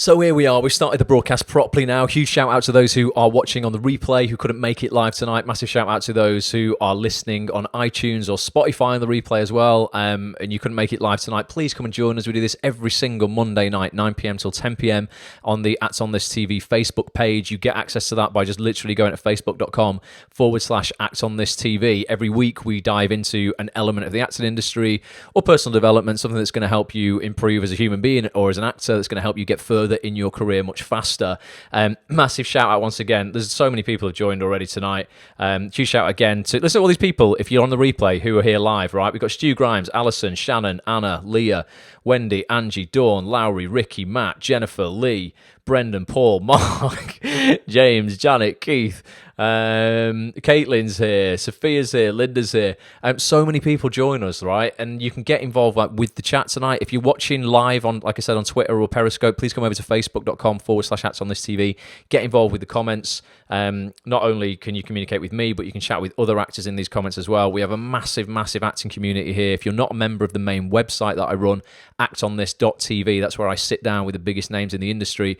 So here we are, we've started the broadcast properly now. Huge shout out to those who are watching on the replay who couldn't make it live tonight. Massive shout out to those who are listening on iTunes or Spotify on the replay as well. And you couldn't make it live tonight. Please come and join us. We do this every single Monday night, 9 p.m. till 10 p.m. on the Acts on This TV Facebook page. You get access to that by just literally going to facebook.com/Acts on This TV. Every week we dive into an element of the acting industry or personal development, something that's going to help you improve as a human being or as an actor, that's going to help you get further in your career much faster. Massive shout out once again. There's so many people have joined already tonight. Huge shout out again to listen to all these people if you're on the replay who are here live, right? We've got Stu Grimes, Alison, Shannon, Anna, Leah, Wendy, Angie, Dawn, Lowry, Ricky, Matt, Jennifer, Lee, Brendan, Paul, Mark, James, Janet, Keith, Caitlin's here, Sophia's here, Linda's here. So many people join us, right? And you can get involved with the chat tonight. If you're watching live on, like I said, on Twitter or Periscope, please come over to facebook.com/Acts on This TV. Get involved with the comments. Not only can you communicate with me, but you can chat with other actors in these comments as well. We have a massive, massive acting community here. If you're not a member of the main website that I run, actonthis.tv, that's where I sit down with the biggest names in the industry,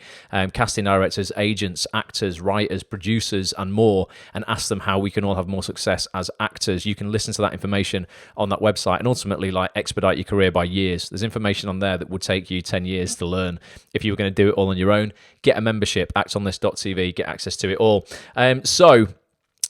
casting directors, agents, actors, writers, producers, and more, and ask them how we can all have more success as actors. You can listen to that information on that website and ultimately expedite your career by years. There's information on there that would take you 10 years to learn if you were going to do it all on your own. Get a membership, actonthis.tv, get access to it all. So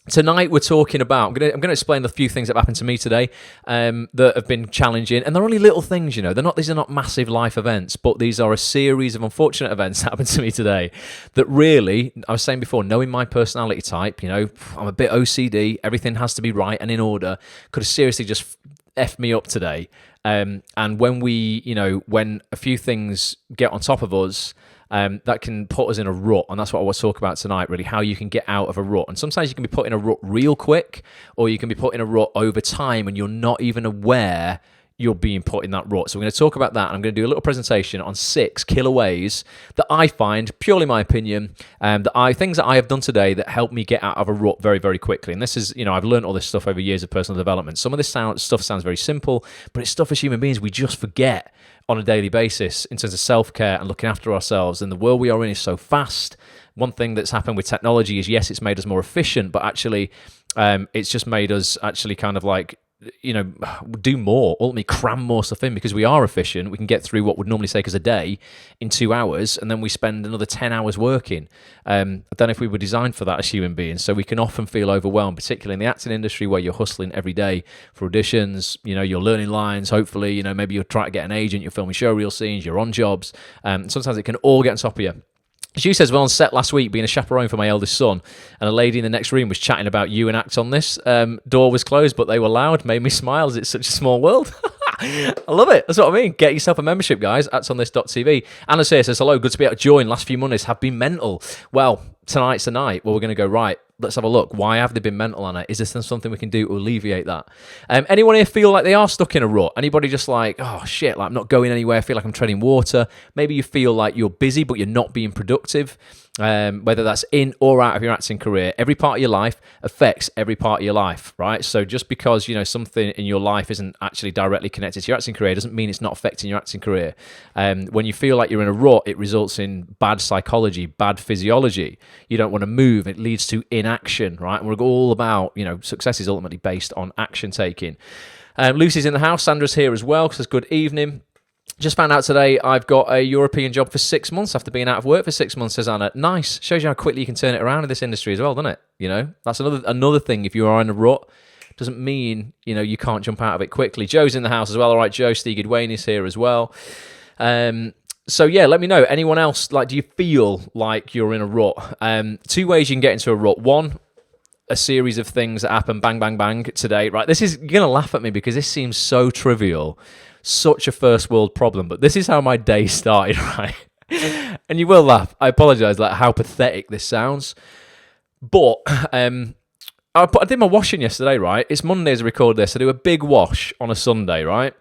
tonight we're talking about, I'm going to explain a few things that happened to me today that have been challenging, and they're only little things, these are not massive life events, but these are a series of unfortunate events that happened to me today that really, I was saying before, knowing my personality type, I'm a bit OCD, everything has to be right and in order, could have seriously just effed me up today. And when when a few things get on top of us, that can put us in a rut, and that's what I want to talk about tonight, really, how you can get out of a rut. And sometimes you can be put in a rut real quick, or you can be put in a rut over time, and you're not even aware you're being put in that rut. So we're going to talk about that, and I'm going to do a little presentation on 6 killer ways that I find, purely my opinion, things that I have done today that help me get out of a rut very, very quickly. And this is, I've learned all this stuff over years of personal development. Some of this stuff sounds very simple, but it's stuff as human beings we just forget on a daily basis in terms of self-care and looking after ourselves. And the world we are in is so fast. One thing that's happened with technology is, yes, it's made us more efficient, but actually it's just made us actually kind of do more, ultimately cram more stuff in, because we are efficient. We can get through what would normally take us a day in 2 hours, and then we spend another 10 hours working. I don't know if we were designed for that as human beings, so we can often feel overwhelmed, particularly in the acting industry where you're hustling every day for auditions, you're learning lines, hopefully, maybe you're trying to get an agent, you're filming showreel scenes, you're on jobs. Sometimes it can all get on top of you. She says, well, on set last week, being a chaperone for my eldest son, and a lady in the next room was chatting about you and Act on This. Door was closed, but they were loud, made me smile, as it's such a small world. I love it. That's what I mean. Get yourself a membership, guys. actonthis.tv. Anna says, hello, good to be able to join. Last few Mondays have been mental. Well, tonight's the night where we're going to go, right, let's have a look. Why have they been mental, Anna? Is there something we can do to alleviate that? Anyone here feel like they are stuck in a rut? Anybody just like, oh shit, I'm not going anywhere, I feel like I'm treading water? Maybe you feel like you're busy but you're not being productive. Whether that's in or out of your acting career, every part of your life affects every part of your life, right? So just because something in your life isn't actually directly connected to your acting career doesn't mean it's not affecting your acting career. When you feel like you're in a rut, it results in bad psychology, bad physiology. You don't want to move. It leads to inaction, right? And we're all about, success is ultimately based on action taking. Lucy's in the house. Sandra's here as well. Says good evening. Just found out today I've got a European job for 6 months after being out of work for 6 months, says Anna. Nice. Shows you how quickly you can turn it around in this industry as well, doesn't it? That's another thing. If you are in a rut, doesn't mean, you can't jump out of it quickly. Joe's in the house as well. All right, Joe, Steve Wayne is here as well. So yeah, let me know. Anyone else, do you feel like you're in a rut? 2 ways you can get into a rut. One, a series of things that happen bang, bang, bang today, right? You're going to laugh at me because this seems so trivial, such a first world problem, but this is how my day started, right? And you will laugh. I apologize, how pathetic this sounds. But I did my washing yesterday, right? It's Monday as I record this. I do a big wash on a Sunday, right?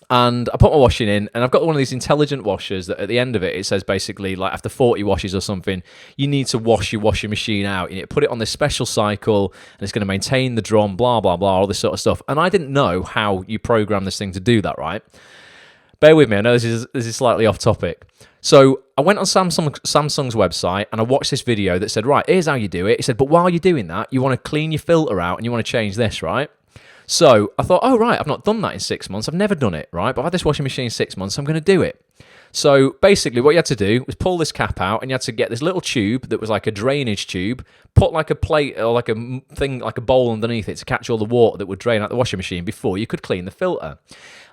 And I put my washing in, and I've got one of these intelligent washers that at the end of it, it says basically, after 40 washes or something, you need to wash your washing machine out. You need to put it on this special cycle, and it's going to maintain the drum, blah, blah, blah, all this sort of stuff. And I didn't know how you program this thing to do that, right? Bear with me, I know this is slightly off topic. So I went on Samsung's website and I watched this video that said, right, here's how you do it. It said, but while you're doing that, you want to clean your filter out and you want to change this, right? So I thought, oh, right, I've not done that in 6 months. I've never done it, right? But I've had this washing machine 6 months, so I'm going to do it. So basically what you had to do was pull this cap out and you had to get this little tube that was like a drainage tube, put like a plate or like a thing, like a bowl underneath it to catch all the water that would drain out the washing machine before you could clean the filter.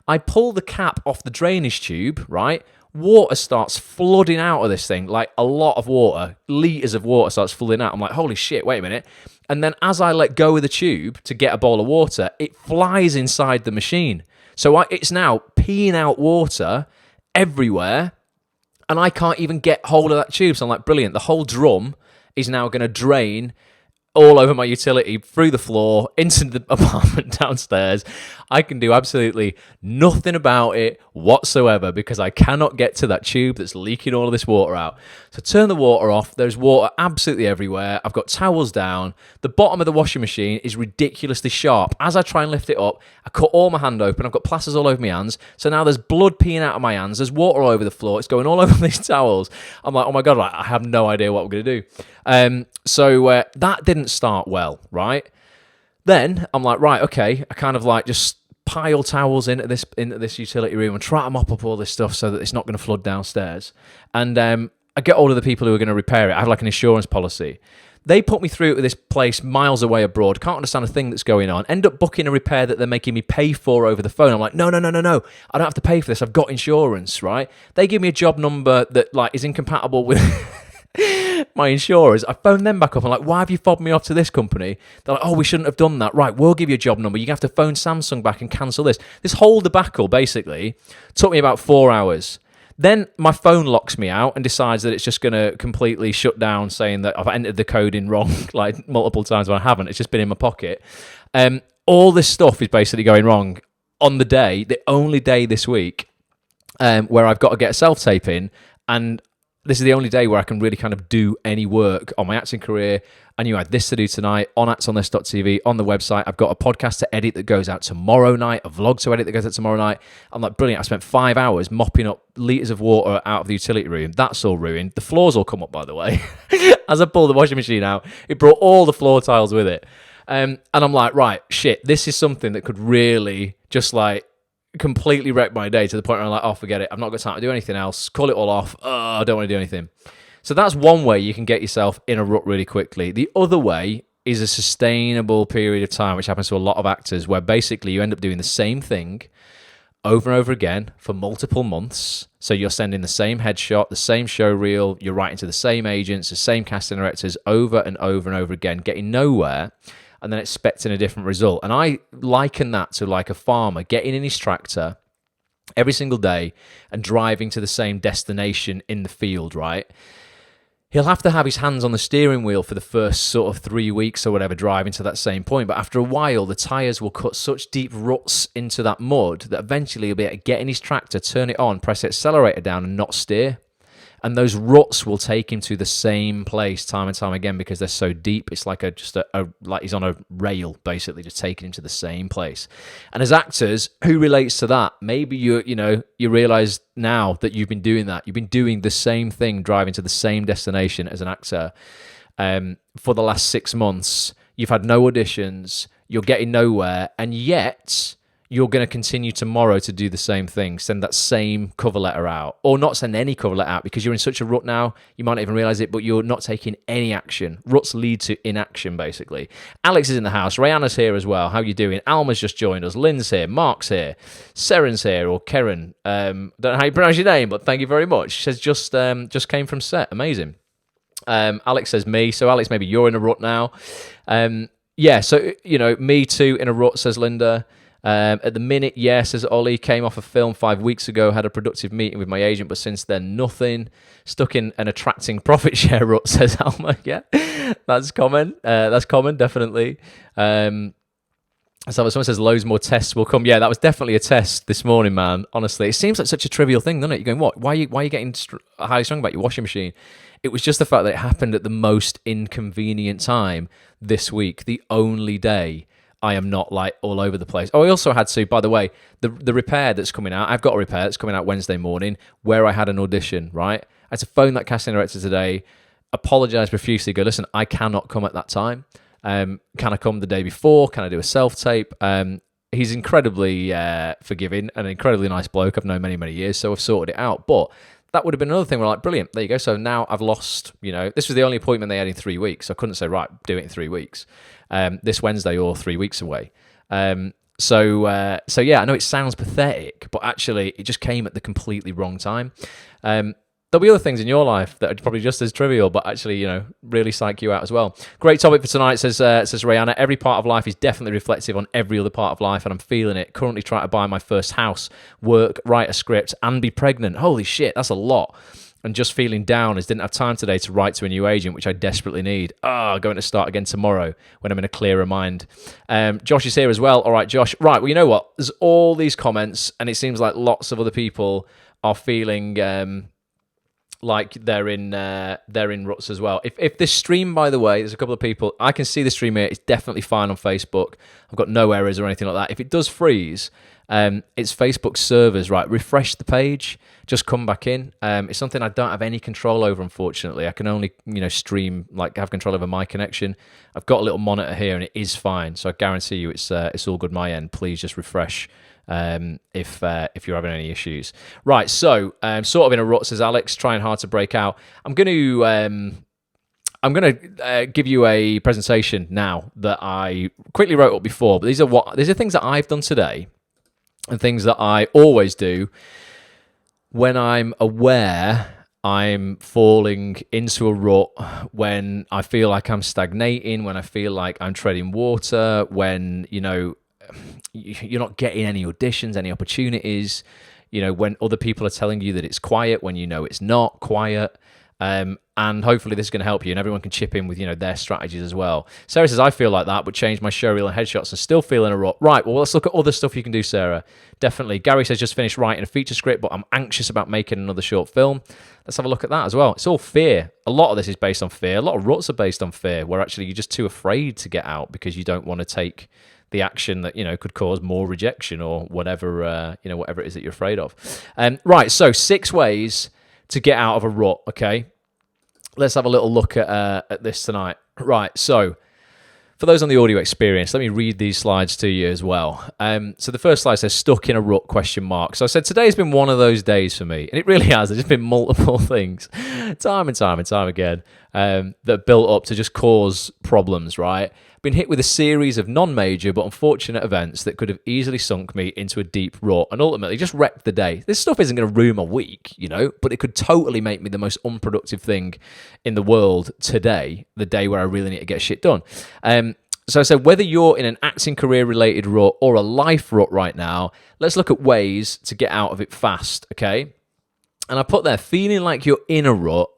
I pull the cap off the drainage tube, right? Water starts flooding out of this thing, like a lot of water, litres of water starts flooding out. I'm like, holy shit, wait a minute. And then as I let go of the tube to get a bowl of water, it flies inside the machine. So it's now peeing out water everywhere, and I can't even get hold of that tube. So I'm like, brilliant. The whole drum is now going to drain all over my utility, through the floor, into the apartment downstairs. I can do absolutely nothing about it whatsoever because I cannot get to that tube that's leaking all of this water out. So turn the water off. There's water absolutely everywhere. I've got towels down. The bottom of the washing machine is ridiculously sharp. As I try and lift it up, I cut all my hand open. I've got plasters all over my hands. So now there's blood peeing out of my hands. There's water all over the floor. It's going all over these towels. I'm like, oh my God, I have no idea what we're going to do. So that didn't start well, right? Then I'm like, right, okay. I kind of like just pile towels into this utility room and try to mop up all this stuff so that it's not going to flood downstairs. And I get hold of the people who are going to repair it. I have like an insurance policy. They put me through to this place miles away abroad, can't understand a thing that's going on, end up booking a repair that they're making me pay for over the phone. I'm like, no, I don't have to pay for this. I've got insurance, right? They give me a job number that like is incompatible with my insurers. I phoned them back up. I'm like, why have you fobbed me off to this company? They're like, oh, we shouldn't have done that. Right, we'll give you a job number. You have to phone Samsung back and cancel this. This whole debacle basically took me about 4 hours. Then my phone locks me out and decides that it's just going to completely shut down, saying that I've entered the code in wrong like multiple times when I haven't. It's just been in my pocket. All this stuff is basically going wrong on the only day this week where I've got to get a self-tape in, and this is the only day where I can really kind of do any work on my acting career. I knew I had this to do tonight on actsonthis.tv, on the website. I've got a podcast to edit that goes out tomorrow night, a vlog to edit that goes out tomorrow night. I'm like, brilliant. I spent 5 hours mopping up litres of water out of the utility room. That's all ruined. The floors all come up, by the way. As I pulled the washing machine out, it brought all the floor tiles with it. And I'm like, right, shit, this is something that could really just like completely wreck my day to the point where I'm like, oh, forget it. I've not got time to do anything else. Call it all off. Oh, I don't want to do anything. So that's one way you can get yourself in a rut really quickly. The other way is a sustainable period of time, which happens to a lot of actors, where basically you end up doing the same thing over and over again for multiple months. So you're sending the same headshot, the same show reel, you're writing to the same agents, the same casting directors over and over and over again, getting nowhere, and then expecting a different result. And I liken that to like a farmer getting in his tractor every single day and driving to the same destination in the field, right? He'll have to have his hands on the steering wheel for the first sort of 3 weeks or whatever, driving to that same point. But after a while, the tyres will cut such deep ruts into that mud that eventually he'll be able to get in his tractor, turn it on, press the accelerator down and not steer. And those ruts will take him to the same place time and time again because they're so deep. It's like like he's on a rail, basically, just taking him to the same place. And as actors, who relates to that? Maybe you realize now that you've been doing that. You've been doing the same thing, driving to the same destination as an actor for the last 6 months. You've had no auditions. You're getting nowhere, and yet you're going to continue tomorrow to do the same thing, send that same cover letter out, or not send any cover letter out because you're in such a rut now, you might not even realize it, but you're not taking any action. Ruts lead to inaction, basically. Alex is in the house. Rihanna's here as well. How you doing? Alma's just joined us. Lynn's here. Mark's here. Seren's here, or Karen. Don't know how you pronounce your name, but thank you very much. She says just came from set. Amazing. Alex says me. So Alex, maybe you're in a rut now. Yeah, so, me too in a rut, says Linda. At the minute, yes, says Ollie, came off a film 5 weeks ago, had a productive meeting with my agent, but since then, nothing. Stuck in an attracting profit share rut, says Alma. Yeah, that's common. That's common, definitely. So someone says loads more tests will come. Yeah, that was definitely a test this morning, man. Honestly, it seems like such a trivial thing, doesn't it? You're going, what? Why are you getting highly strung about your washing machine? It was just the fact that it happened at the most inconvenient time this week, the only day I am not like all over the place. Oh, I also had to, by the way, the repair that's coming out. I've got a repair that's coming out Wednesday morning where I had an audition, right? I had to phone that casting director today, apologize profusely, go, listen, I cannot come at that time. Can I come the day before? Can I do a self-tape? He's incredibly forgiving and an incredibly nice bloke. I've known many, many years, so I've sorted it out. But that would have been another thing. We're like, brilliant, there you go. So now I've lost, this was the only appointment they had in 3 weeks. I couldn't say, right, do it in 3 weeks. This Wednesday or 3 weeks away. So yeah, I know it sounds pathetic, but actually it just came at the completely wrong time. There'll be other things in your life that are probably just as trivial, but actually, really psych you out as well. Great topic for tonight, says Rihanna. Every part of life is definitely reflective on every other part of life, and I'm feeling it. Currently trying to buy my first house, work, write a script, and be pregnant. Holy shit, that's a lot. And just feeling down as didn't have time today to write to a new agent, which I desperately need. Going to start again tomorrow when I'm in a clearer mind. Josh is here as well. All right, Josh. Right, well, you know what? There's all these comments, and it seems like lots of other people are feeling like they're in ruts as well. If this stream, by the way, there's a couple of people, I can see the stream here. It's definitely fine on Facebook. I've got no errors or anything like that. If it does freeze, it's Facebook servers, right? Refresh the page, just come back in. It's something I don't have any control over, unfortunately. I can only, stream, like have control over my connection. I've got a little monitor here and it is fine. So I guarantee you it's all good my end. Please just refresh if you're having any issues. Right, so sort of in a rut, says Alex, trying hard to break out. I'm going to give you a presentation now that I quickly wrote up before, but these are things that I've done today and things that I always do when I'm aware I'm falling into a rut, when I feel like I'm stagnating, when I feel like I'm treading water, when, you're not getting any auditions, any opportunities, when other people are telling you that it's quiet, when it's not quiet. And hopefully this is going to help you, and everyone can chip in with, their strategies as well. Sarah says, I feel like that, but change my showreel and headshots and still feel in a rut. Right, well, let's look at other stuff you can do, Sarah. Definitely. Gary says, just finished writing a feature script, but I'm anxious about making another short film. Let's have a look at that as well. It's all fear. A lot of this is based on fear. A lot of ruts are based on fear, where actually you're just too afraid to get out because you don't want to take the action that, could cause more rejection or whatever, whatever it is that you're afraid of. Right, so 6 ways to get out of a rut, okay? Let's have a little look at this tonight. Right, so for those on the audio experience, let me read these slides to you as well. So the first slide says, stuck in a rut, question mark. So I said, today's been one of those days for me. And it really has. There's just been multiple things, time and time again, that built up to just cause problems, right? Been hit with a series of non-major but unfortunate events that could have easily sunk me into a deep rut and ultimately just wrecked the day. This stuff isn't going to ruin my week, but it could totally make me the most unproductive thing in the world today, the day where I really need to get shit done. So I said, whether you're in an acting career-related rut or a life rut right now, let's look at ways to get out of it fast, okay? And I put there, feeling like you're in a rut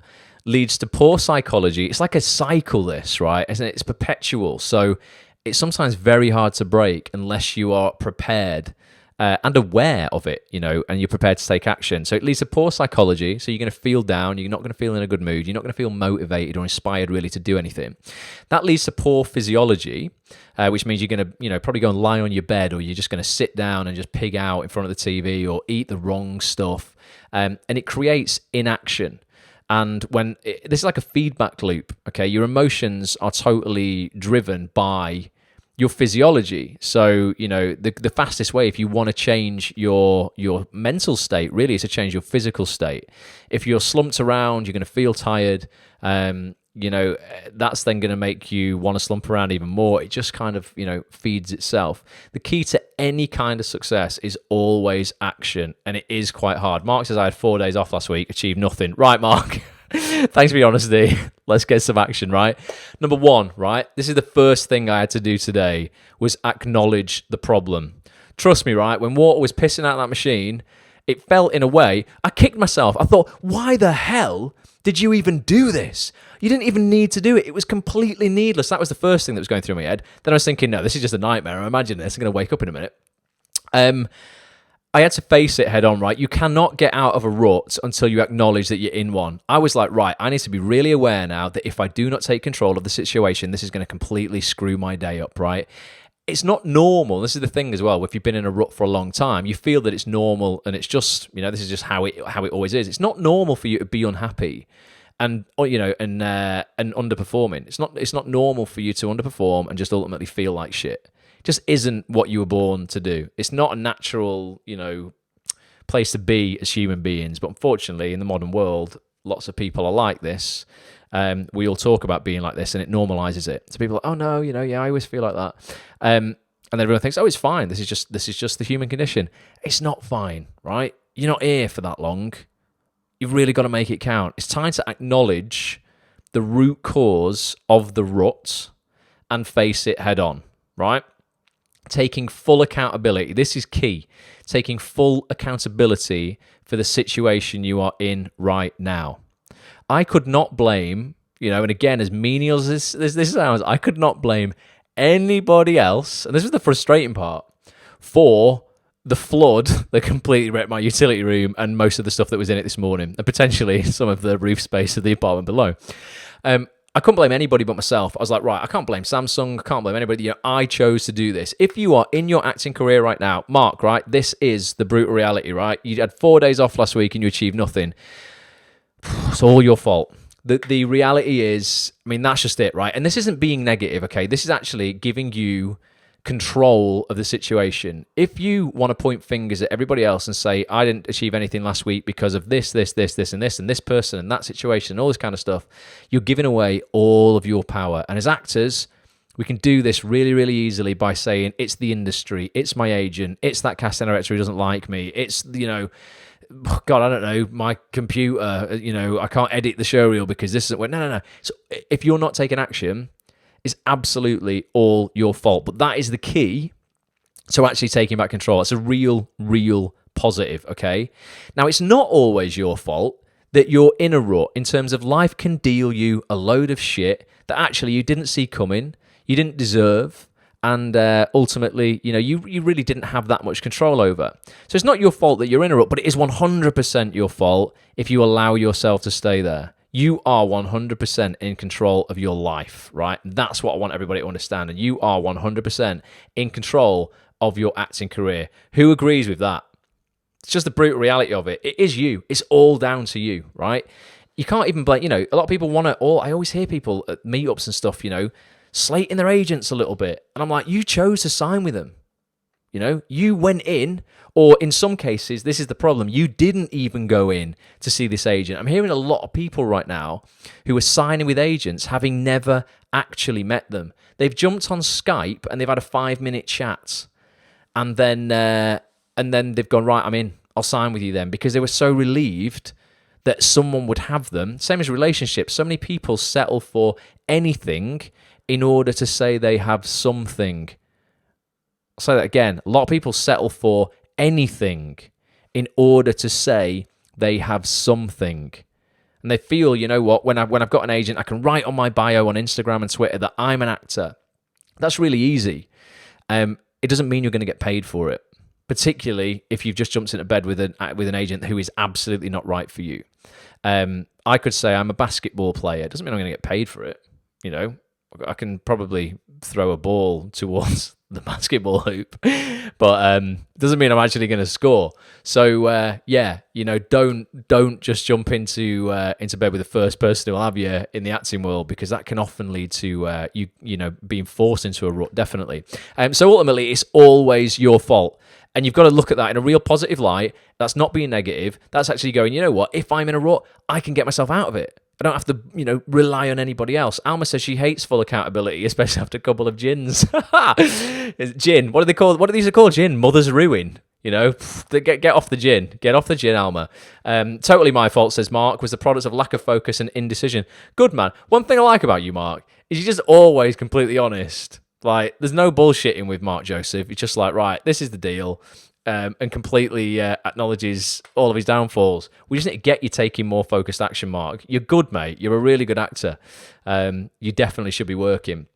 leads to poor psychology. It's like a cycle, this, right? It's perpetual. So it's sometimes very hard to break unless you are prepared and aware of it, and you're prepared to take action. So it leads to poor psychology. So you're going to feel down. You're not going to feel in a good mood. You're not going to feel motivated or inspired really to do anything. That leads to poor physiology, which means you're going to, probably go and lie on your bed, or you're just going to sit down and just pig out in front of the TV or eat the wrong stuff. And it creates inaction. And this is like a feedback loop, okay? Your emotions are totally driven by your physiology. So, the fastest way, if you want to change your mental state, really, is to change your physical state. If you're slumped around, you're going to feel tired. That's then going to make you want to slump around even more. It just kind of, feeds itself. The key to any kind of success is always action, and it is quite hard. Mark says, I had 4 days off last week, achieved nothing. Right, Mark. Thanks for your honesty. Let's get some action, right? Number 1, right? This is the first thing I had to do today, was acknowledge the problem. Trust me, right? When water was pissing out of that machine, it felt in a way, I kicked myself. I thought, why the hell did you even do this? You didn't even need to do it. It was completely needless. That was the first thing that was going through my head. Then I was thinking, no, this is just a nightmare. Imagine this. I'm going to wake up in a minute. I had to face it head on, right? You cannot get out of a rut until you acknowledge that you're in one. I was like, right, I need to be really aware now that if I do not take control of the situation, this is going to completely screw my day up, right? it's not normal. This is the thing as well. If you've been in a rut for a long time, you feel that it's normal, and it's just, this is just how it always is. It's not normal for you to be unhappy and underperforming. It's not normal for you to underperform and just ultimately feel like shit. It just isn't what you were born to do. It's not a natural, place to be as human beings. But unfortunately, in the modern world, lots of people are like this. We all talk about being like this, and it normalizes it. So people are like, oh no, I always feel like that. And then everyone thinks, oh, it's fine. This is just the human condition. It's not fine, right? You're not here for that long. You've really got to make it count. It's time to acknowledge the root cause of the rut and face it head on, right? Taking full accountability. This is key. Taking full accountability for the situation you are in right now. I could not blame, and again, as menial as this sounds, I could not blame anybody else, and this was the frustrating part, for the flood that completely wrecked my utility room and most of the stuff that was in it this morning, and potentially some of the roof space of the apartment below. I couldn't blame anybody but myself. I was like, right, I can't blame Samsung. I can't blame anybody. I chose to do this. If you are in your acting career right now, Mark, right, this is the brutal reality, right? You had 4 days off last week and you achieved nothing. It's all your fault. The reality is, that's just it, right? And this isn't being negative, okay? This is actually giving you control of the situation. If you want to point fingers at everybody else and say, I didn't achieve anything last week because of this, and this person and that situation and all this kind of stuff, you're giving away all of your power. And as actors, we can do this really, really easily by saying, it's the industry, it's my agent, it's that casting director who doesn't like me, it's, God, I don't know, my computer, I can't edit the showreel because this isn't... No. So if you're not taking action, it's absolutely all your fault. But that is the key to actually taking back control. It's a real, real positive, okay? Now, it's not always your fault that you're in a rut, in terms of life can deal you a load of shit that actually you didn't see coming, you didn't deserve, and ultimately, you really didn't have that much control over. So it's not your fault that you're in a rut, but it is 100% your fault if you allow yourself to stay there. You are 100% in control of your life, right? That's what I want everybody to understand. And you are 100% in control of your acting career. Who agrees with that? It's just the brutal reality of it. It is you. It's all down to you, right? You can't even blame, a lot of people want to, I always hear people at meetups and stuff, slating their agents a little bit. And I'm like, you chose to sign with them. You went in, or in some cases, this is the problem, you didn't even go in to see this agent. I'm hearing a lot of people right now who are signing with agents having never actually met them. They've jumped on Skype and they've had a 5-minute chat. And then they've gone, right, I'm in. I'll sign with you then. Because they were so relieved that someone would have them. Same as relationships. So many people settle for anything in order to say they have something. I'll say that again. A lot of people settle for anything in order to say they have something. And they feel, when I've got an agent, I can write on my bio on Instagram and Twitter that I'm an actor. That's really easy. It doesn't mean you're going to get paid for it, particularly if you've just jumped into bed with an agent who is absolutely not right for you. I could say I'm a basketball player. It doesn't mean I'm going to get paid for it. I can probably throw a ball towards the basketball hoop, but doesn't mean I'm actually going to score. So don't just jump into bed with the first person who'll have you in the acting world, because that can often lead to you being forced into a rut. Definitely. So ultimately, it's always your fault. And you've got to look at that in a real positive light. That's not being negative. That's actually going, what? If I'm in a rut, I can get myself out of it. I don't have to, rely on anybody else. Alma says she hates full accountability, especially after a couple of gins. Gin. What do they call? What are these called? Gin. Mother's ruin. Get off the gin. Get off the gin, Alma. Totally my fault, says Mark, was the product of lack of focus and indecision. Good, man. One thing I like about you, Mark, is you're just always completely honest. Like, there's no bullshitting with Mark Joseph. It's just like, right, this is the deal. And completely acknowledges all of his downfalls. We just need to get you taking more focused action, Mark. You're good, mate. You're a really good actor. You definitely should be working.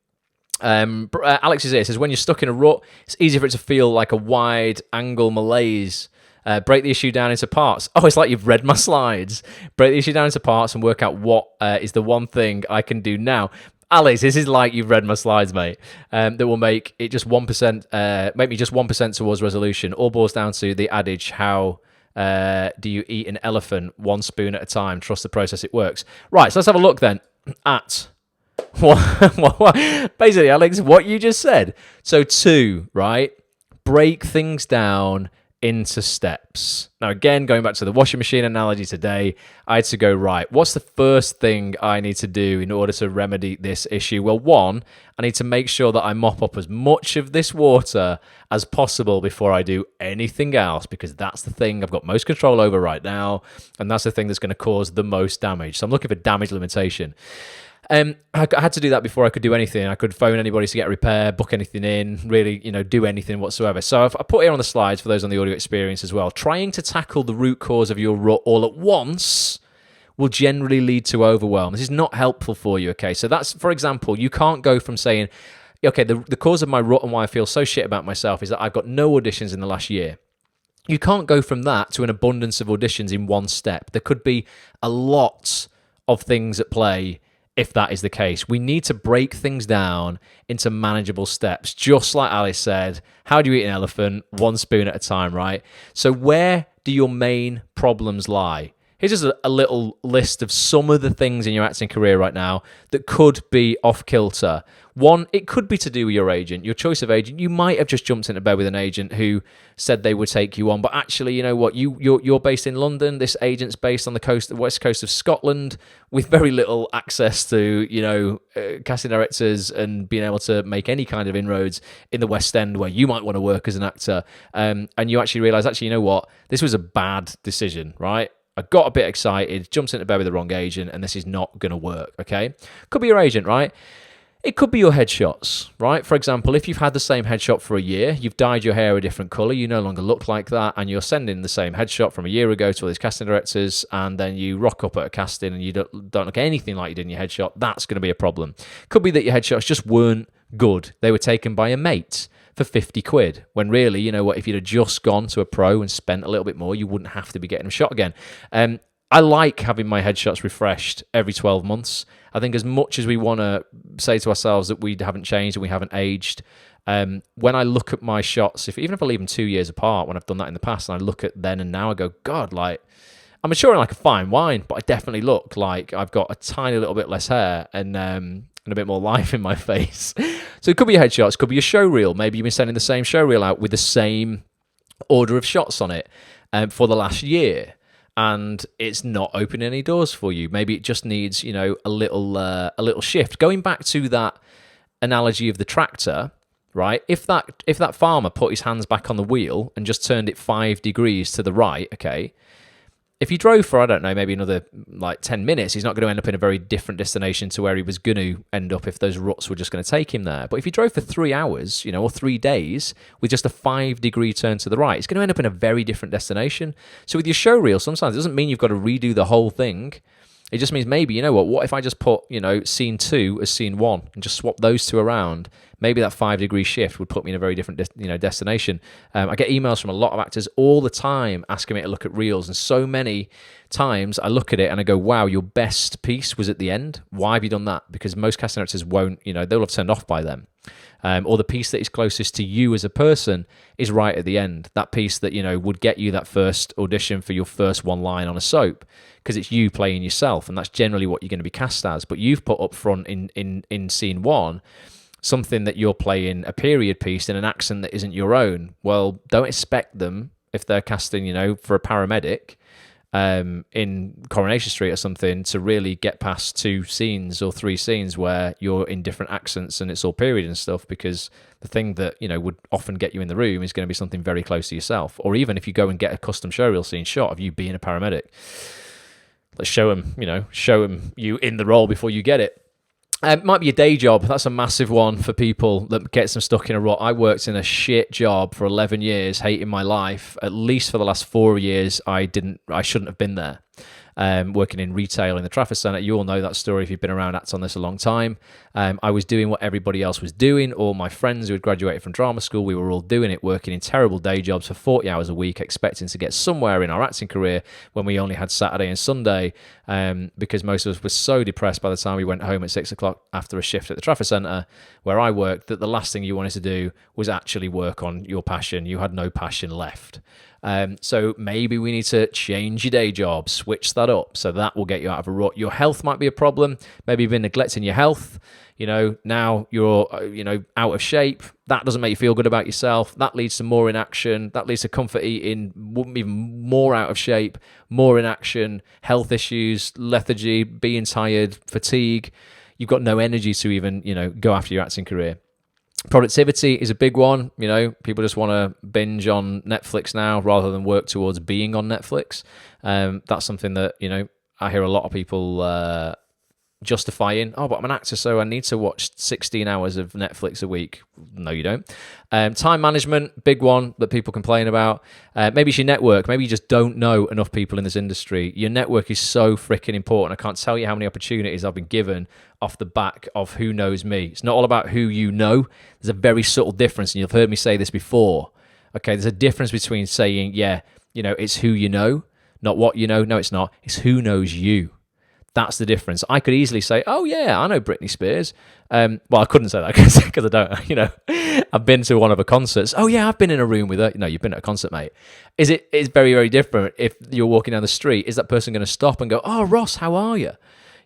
Alex is here. Says, when you're stuck in a rut, it's easy for it to feel like a wide-angle malaise. Break the issue down into parts. Oh, it's like you've read my slides. Break the issue down into parts and work out what is the one thing I can do now. Alex, this is like you've read my slides, mate. That will make it just 1%. Make me just 1% towards resolution. All boils down to the adage: how do you eat an elephant? One spoon at a time. Trust the process; it works. Right. So let's have a look then at basically, Alex, what you just said. So 2, right? Break things down into steps. Now, again, going back to the washing machine analogy today, I had to go, right, what's the first thing I need to do in order to remedy this issue? Well, 1, I need to make sure that I mop up as much of this water as possible before I do anything else, because that's the thing I've got most control over right now, and that's the thing that's going to cause the most damage. So I'm looking for damage limitation. I had to do that before I could do anything. I could phone anybody to get a repair, book anything in, really, do anything whatsoever. So I put here on the slides for those on the audio experience as well. Trying to tackle the root cause of your rut all at once will generally lead to overwhelm. This is not helpful for you, okay? So that's, for example, you can't go from saying, okay, the cause of my rut and why I feel so shit about myself is that I've got no auditions in the last year. You can't go from that to an abundance of auditions in one step. There could be a lot of things at play if that is the case. We need to break things down into manageable steps. Just like Alice said, how do you eat an elephant? 1 spoon at a time, right? So where do your main problems lie? Here's just a little list of some of the things in your acting career right now that could be off kilter. 1, it could be to do with your agent, your choice of agent. You might have just jumped into bed with an agent who said they would take you on, but actually, you know what? You're based in London. This agent's based on the west coast of Scotland, with very little access to casting directors and being able to make any kind of inroads in the West End where you might want to work as an actor. And you actually realise, you know what? This was a bad decision, right? I got a bit excited, jumped into bed with the wrong agent, and this is not going to work, okay? Could be your agent, right? It could be your headshots, right? For example, if you've had the same headshot for a year, you've dyed your hair a different colour, you no longer look like that, and you're sending the same headshot from a year ago to all these casting directors, and then you rock up at a casting and you don't look anything like you did in your headshot, that's going to be a problem. Could be that your headshots just weren't good. They were taken by a mate for 50 quid, when really, you know what, if you'd have just gone to a pro and spent a little bit more, you wouldn't have to be getting them shot again. I like having my headshots refreshed every 12 months. I think as much as we want to say to ourselves that we haven't changed and we haven't aged, when I look at my shots, even if I leave them 2 years apart, when I've done that in the past, and I look at then and now, I go, God, like, I'm maturing like a fine wine, but I definitely look like I've got a tiny little bit less hair and a bit more life in my face. So it could be your headshots, could be your show reel. Maybe you've been sending the same show reel out with the same order of shots on it for the last year, and it's not opening any doors for you. Maybe it just needs, a little shift. Going back to that analogy of the tractor, right? If that farmer put his hands back on the wheel and just turned it 5 degrees to the right, okay, if he drove for, I don't know, maybe another 10 minutes, he's not going to end up in a very different destination to where he was going to end up if those ruts were just going to take him there. But if he drove for 3 hours, or 3 days with just a 5 degree turn to the right, it's going to end up in a very different destination. So with your show reel, sometimes it doesn't mean you've got to redo the whole thing. It just means maybe, what if I just put, scene 2 as scene 1 and just swap those 2 around? Maybe that 5 degree shift would put me in a very different, destination. I get emails from a lot of actors all the time asking me to look at reels, and so many times I look at it and I go, wow, your best piece was at the end. Why have you done that? Because most casting directors won't, they'll have turned off by then. Or the piece that is closest to you as a person is right at the end. That piece that, would get you that first audition for your first one line on a soap, because it's you playing yourself, and that's generally what you're going to be cast as. But you've put up front in scene 1 something that you're playing a period piece in an accent that isn't your own. Well, don't expect them, if they're casting, for a paramedic in Coronation Street or something, to really get past 2 scenes or 3 scenes where you're in different accents and it's all period and stuff, because the thing that, would often get you in the room is going to be something very close to yourself. Or even if you go and get a custom showreel scene shot of you being a paramedic, let's show them you in the role before you get it. It might be a day job. That's a massive one for people that gets them stuck in a rut. I worked in a shit job for 11 years, hating my life. At least for the last 4 years, I shouldn't have been there. working in retail in the Trafford Centre. You all know that story if you've been around acts on this a long time. I was doing what everybody else was doing. All my friends who had graduated from drama school, we were all doing it, working in terrible day jobs for 40 hours a week, expecting to get somewhere in our acting career when we only had Saturday and Sunday, because most of us were so depressed by the time we went home at 6 o'clock after a shift at the Trafford Centre where I worked, that the last thing you wanted to do was actually work on your passion. You had no passion left. So maybe we need to change your day job, switch that up, so that will get you out of a rut. Your health might be a problem. Maybe you've been neglecting your health. Now you're, out of shape. That doesn't make you feel good about yourself. That leads to more inaction. That leads to comfort eating, even more out of shape, more inaction, health issues, lethargy, being tired, fatigue. You've got no energy to even, go after your acting career. Productivity is a big one. People just want to binge on Netflix now rather than work towards being on Netflix. That's something that, I hear a lot of people justifying, but I'm an actor, so I need to watch 16 hours of Netflix a week. No, you don't. Time management, big one that people complain about. Maybe it's your network. Maybe you just don't know enough people in this industry. Your network is so freaking important. I can't tell you how many opportunities I've been given off the back of who knows me. It's not all about who you know. There's a very subtle difference, and you've heard me say this before. Okay, there's a difference between saying, it's who you know, not what you know. No, it's not. It's who knows you. That's the difference. I could easily say, oh yeah, I know Britney Spears. Well, I couldn't say that because I don't, I've been to one of her concerts. Oh yeah, I've been in a room with her. No, you've been at a concert, mate. It's very, very different. If you're walking down the street, is that person going to stop and go, oh, Ross, how are you?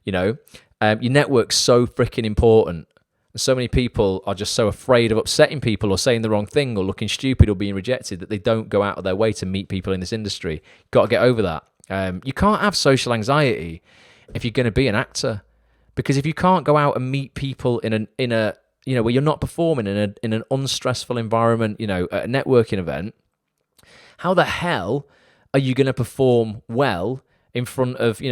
Your network's so freaking important. And so many people are just so afraid of upsetting people or saying the wrong thing or looking stupid or being rejected that they don't go out of their way to meet people in this industry. Got to get over that. You can't have social anxiety if you're going to be an actor, because if you can't go out and meet people in a where you're not performing in an unstressful environment, at a networking event, how the hell are you going to perform well in front of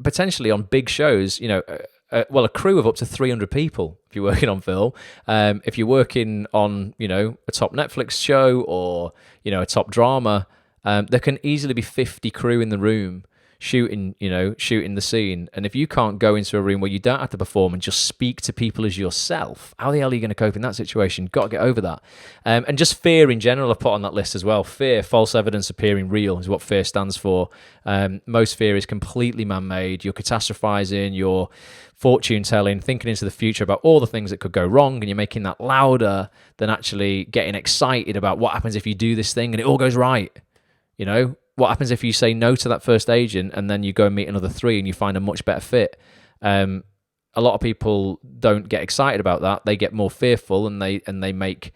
potentially on big shows, a crew of up to 300 people if you're working on film, if you're working on a top Netflix show or a top drama, there can easily be 50 crew in the room shooting the scene. And if you can't go into a room where you don't have to perform and just speak to people as yourself, how the hell are you going to cope in that situation? Got to get over that. And just fear in general, I put on that list as well. Fear, false evidence appearing real is what fear stands for. Most fear is completely man-made. You're catastrophizing, you're fortune telling, thinking into the future about all the things that could go wrong, and you're making that louder than actually getting excited about what happens if you do this thing and it all goes right. What happens if you say no to that first agent and then you go and meet another 3 and you find a much better fit? A lot of people don't get excited about that. They get more fearful and they make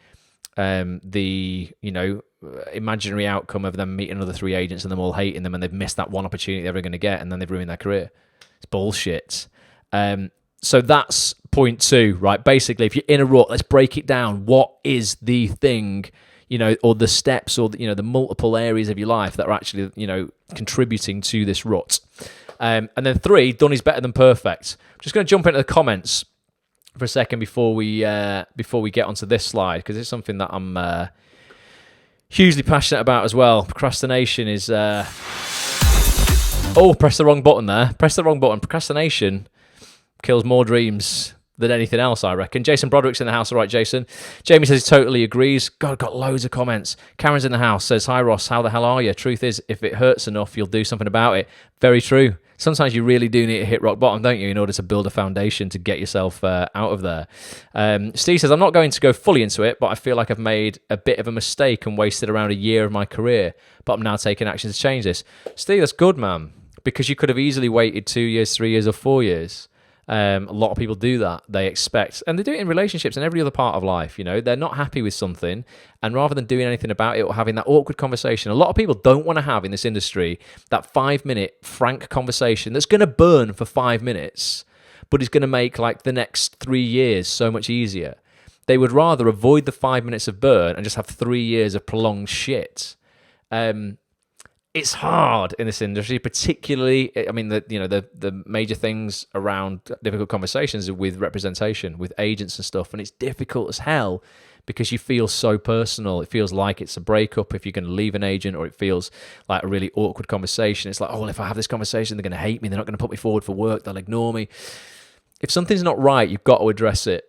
the imaginary outcome of them meeting another 3 agents and them all hating them, and they've missed that one opportunity they're ever going to get, and then they've ruined their career. It's bullshit. So that's point 2, right? Basically, if you're in a rut, let's break it down. What is the thing? Or the steps or, the multiple areas of your life that are actually, contributing to this rut. And then 3, done is better than perfect. I'm just going to jump into the comments for a second before we get onto this slide, because it's something that I'm hugely passionate about as well. Procrastination is... press the wrong button there. Press the wrong button. Procrastination kills more dreams than anything else, I reckon. Jason Broderick's in the house. All right, Jason. Jamie says he totally agrees. God, got loads of comments. Karen's in the house, says, hi, Ross, how the hell are you? Truth is, if it hurts enough, you'll do something about it. Very true. Sometimes you really do need to hit rock bottom, don't you, in order to build a foundation to get yourself out of there. Steve says, I'm not going to go fully into it, but I feel like I've made a bit of a mistake and wasted around a year of my career, but I'm now taking action to change this. Steve, that's good, man, because you could have easily waited 2 years, 3 years, or 4 years. A lot of people do that. They expect, and they do it in relationships and every other part of life. They're not happy with something, and rather than doing anything about it or having that awkward conversation, a lot of people don't want to have in this industry that 5-minute frank conversation that's going to burn for 5 minutes, but is going to make the next 3 years so much easier. They would rather avoid the 5 minutes of burn and just have 3 years of prolonged shit. It's hard in this industry, particularly. I mean, the major things around difficult conversations are with representation, with agents and stuff, and it's difficult as hell because you feel so personal. It feels like it's a breakup if you're going to leave an agent, or it feels like a really awkward conversation. It's like, oh, well, if I have this conversation, they're going to hate me. They're not going to put me forward for work. They'll ignore me. If something's not right, you've got to address it.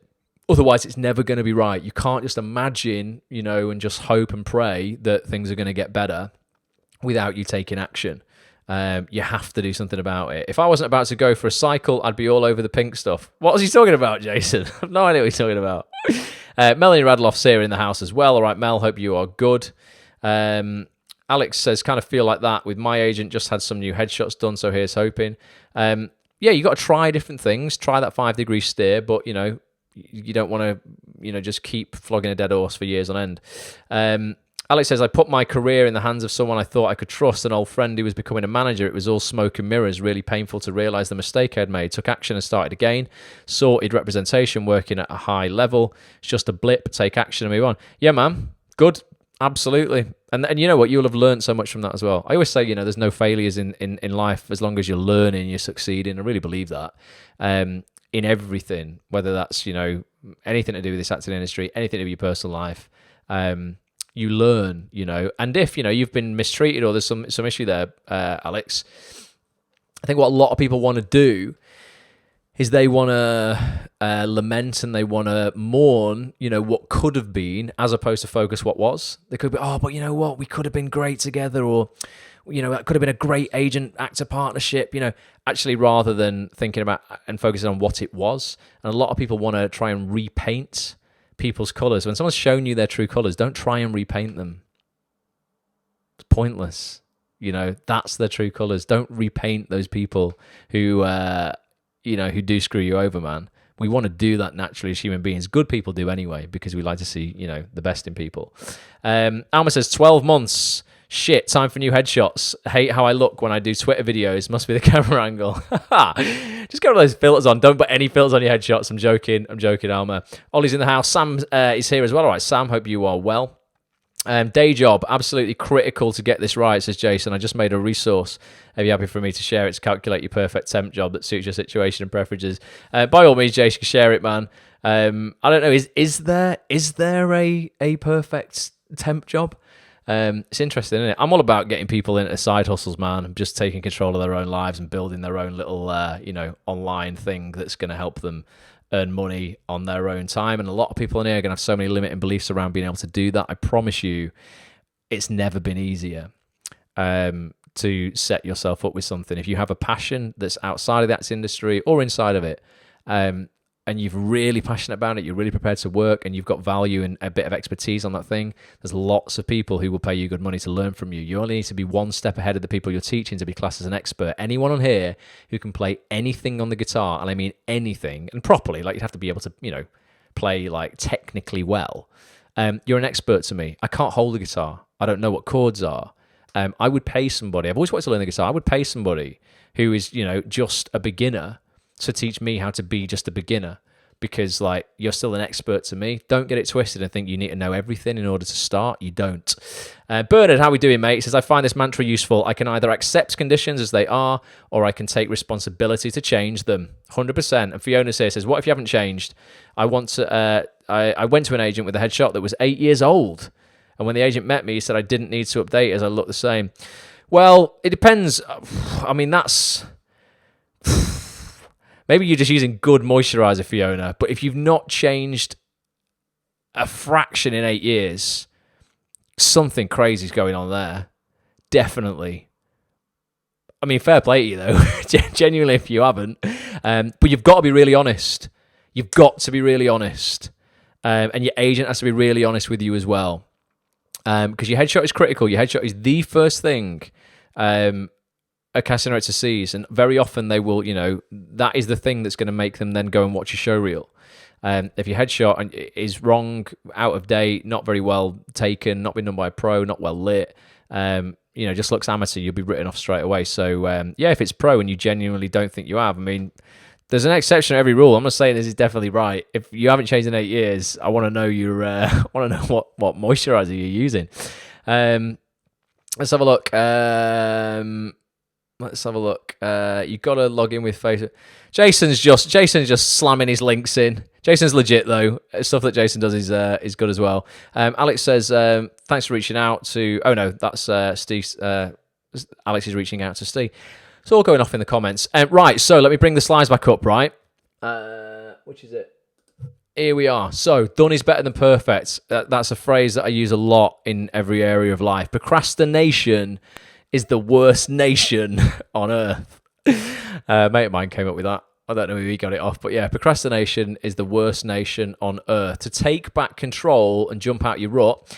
Otherwise, it's never going to be right. You can't just imagine, and just hope and pray that things are going to get better without you taking action. You have to do something about it. If I wasn't about to go for a cycle, I'd be all over the pink stuff. What was he talking about, Jason? I have no idea what he's talking about. Melanie Radloff's here in the house as well. All right, Mel, hope you are good. Alex says, kind of feel like that with my agent, just had some new headshots done, so here's hoping. Yeah, you got to try different things. Try that 5-degree steer, but, you don't want to, just keep flogging a dead horse for years on end. Alex says, I put my career in the hands of someone I thought I could trust, an old friend who was becoming a manager. It was all smoke and mirrors, really painful to realise the mistake I had made. Took action and started again. Sorted representation, working at a high level. It's just a blip, take action and move on. Yeah, man. Good. Absolutely. And you know what? You'll have learned so much from that as well. I always say, there's no failures in life as long as you're learning, you're succeeding. I really believe that. In everything, whether that's, anything to do with this acting industry, anything to do with your personal life, you learn, and if, you've been mistreated or there's some issue there, Alex, I think what a lot of people want to do is they want to lament and they want to mourn, what could have been, as opposed to focus what was. They could be, oh, but you know what, we could have been great together, or, that could have been a great agent-actor partnership, actually, rather than thinking about and focusing on what it was. And a lot of people want to try and repaint people's colours. When someone's shown you their true colours, don't try and repaint them. It's pointless. That's their true colours. Don't repaint those people who, who do screw you over, man. We want to do that naturally as human beings. Good people do anyway, because we like to see, the best in people. Alma says, 12 months. Shit, time for new headshots. Hate how I look when I do Twitter videos. Must be the camera angle. Just get all those filters on. Don't put any filters on your headshots. I'm joking, Alma. Ollie's in the house. Sam is here as well. All right, Sam, hope you are well. Day job, absolutely critical to get this right, says Jason. I just made a resource. Are you happy for me to share it to calculate your perfect temp job that suits your situation and preferences? By all means, Jason, share it, man. I don't know. Is there a perfect temp job? It's interesting, isn't it? I'm all about getting people into side hustles, man. I'm just taking control of their own lives and building their own little, online thing that's going to help them earn money on their own time. And a lot of people in here are going to have so many limiting beliefs around being able to do that. I promise you, it's never been easier to set yourself up with something. If you have a passion that's outside of that industry or inside of it, and you're really passionate about it, you're really prepared to work, and you've got value and a bit of expertise on that thing, there's lots of people who will pay you good money to learn from you. You only need to be one step ahead of the people you're teaching to be classed as an expert. Anyone on here who can play anything on the guitar, and I mean anything, and properly, like you'd have to be able to, play like technically well. You're an expert to me. I can't hold a guitar. I don't know what chords are. I would pay somebody, I've always wanted to learn the guitar, I would pay somebody who is, just a beginner to teach me how to be just a beginner, because like you're still an expert to me. Don't get it twisted and think you need to know everything in order to start. You don't. Bernard, how we doing, mate? He says, I find this mantra useful. I can either accept conditions as they are, or I can take responsibility to change them. 100%. And Fiona here says, what if you haven't changed? I went to an agent with a headshot that was 8 years old. And when the agent met me, he said I didn't need to update as I look the same. Well, it depends. I mean, that's... Maybe you're just using good moisturizer, Fiona, but if you've not changed a fraction in 8 years, something crazy is going on there. Definitely. I mean, fair play to you, though. Genuinely, if you haven't. But you've got to be really honest. You've got to be really honest. And your agent has to be really honest with you as well. Because your headshot is critical. Your headshot is the first thing a casting director sees, and very often they will, that is the thing that's going to make them then go and watch your show reel. If your headshot is wrong, out of date, not very well taken, not been done by a pro, not well lit, just looks amateur, you'll be written off straight away. So, if it's pro and you genuinely don't think you have, I mean, there's an exception to every rule. I'm not saying this is definitely right. If you haven't changed in 8 years, I want to know what moisturizer you're using. Let's have a look. Let's have a look. You got to log in with Facebook. Jason's just slamming his links in. Jason's legit though. Stuff that Jason does is good as well. Alex says thanks for reaching out to. Oh no, that's Steve. Alex is reaching out to Steve. It's all going off in the comments. Right, so let me bring the slides back up. Right, which is it? Here we are. So, done is better than perfect. That's a phrase that I use a lot in every area of life. Procrastination is the worst nation on earth. A mate of mine came up with that. I don't know if he got it off, but yeah, procrastination is the worst nation on earth. To take back control and jump out your rut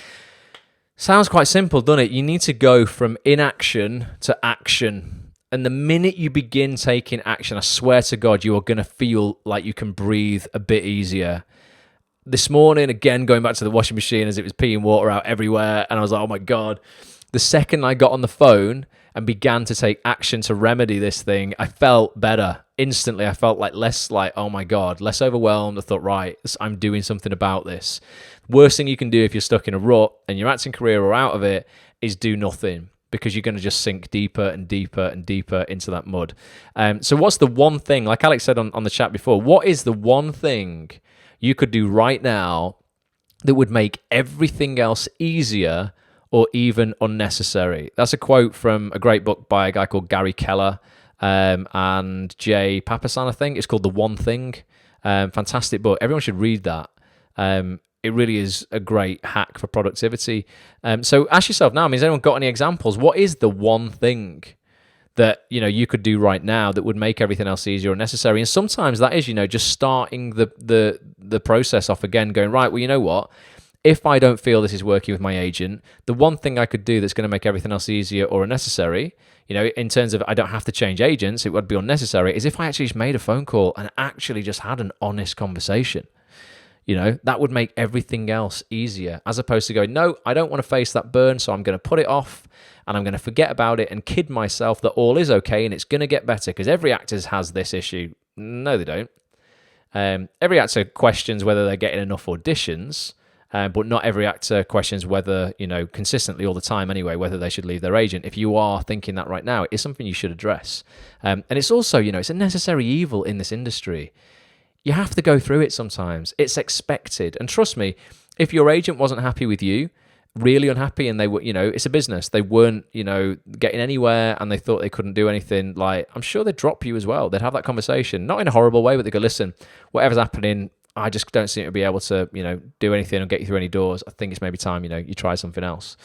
sounds quite simple, doesn't it? You need to go from inaction to action. And the minute you begin taking action, I swear to God, you are going to feel like you can breathe a bit easier. This morning, again, going back to the washing machine as it was peeing water out everywhere, and I was like, oh my God. The second I got on the phone and began to take action to remedy this thing, I felt better. Instantly, I felt like less like, oh my God, less overwhelmed. I thought, right, I'm doing something about this. Worst thing you can do if you're stuck in a rut and your acting career or out of it is do nothing, because you're going to just sink deeper and deeper and deeper into that mud. So what's the one thing, like Alex said on the chat before, what is the one thing you could do right now that would make everything else easier or even unnecessary? That's a quote from a great book by a guy called Gary Keller and Jay Papasan, I think. It's called The One Thing. Fantastic book. Everyone should read that. It really is a great hack for productivity. So ask yourself now, has anyone got any examples? What is the one thing that you could do right now that would make everything else easier or necessary? And sometimes that is, just starting the process off again, going, right, well, you know what? If I don't feel this is working with my agent, the one thing I could do that's going to make everything else easier or unnecessary, in terms of I don't have to change agents, it would be unnecessary, is if I actually just made a phone call and actually just had an honest conversation. That would make everything else easier, as opposed to going, no, I don't want to face that burn, so I'm going to put it off and I'm going to forget about it and kid myself that all is okay and it's going to get better, because every actor has this issue. No, they don't. Every actor questions whether they're getting enough auditions, but not every actor questions whether, consistently all the time anyway, whether they should leave their agent. If you are thinking that right now, it's something you should address. And it's also, it's a necessary evil in this industry. You have to go through it sometimes. It's expected. And trust me, if your agent wasn't happy with you, really unhappy, and they were, it's a business, they weren't, getting anywhere and they thought they couldn't do anything, like, I'm sure they'd drop you as well. They'd have that conversation, not in a horrible way, but they go, listen, whatever's happening, I just don't seem to be able to, do anything or get you through any doors. I think it's maybe time, you try something else.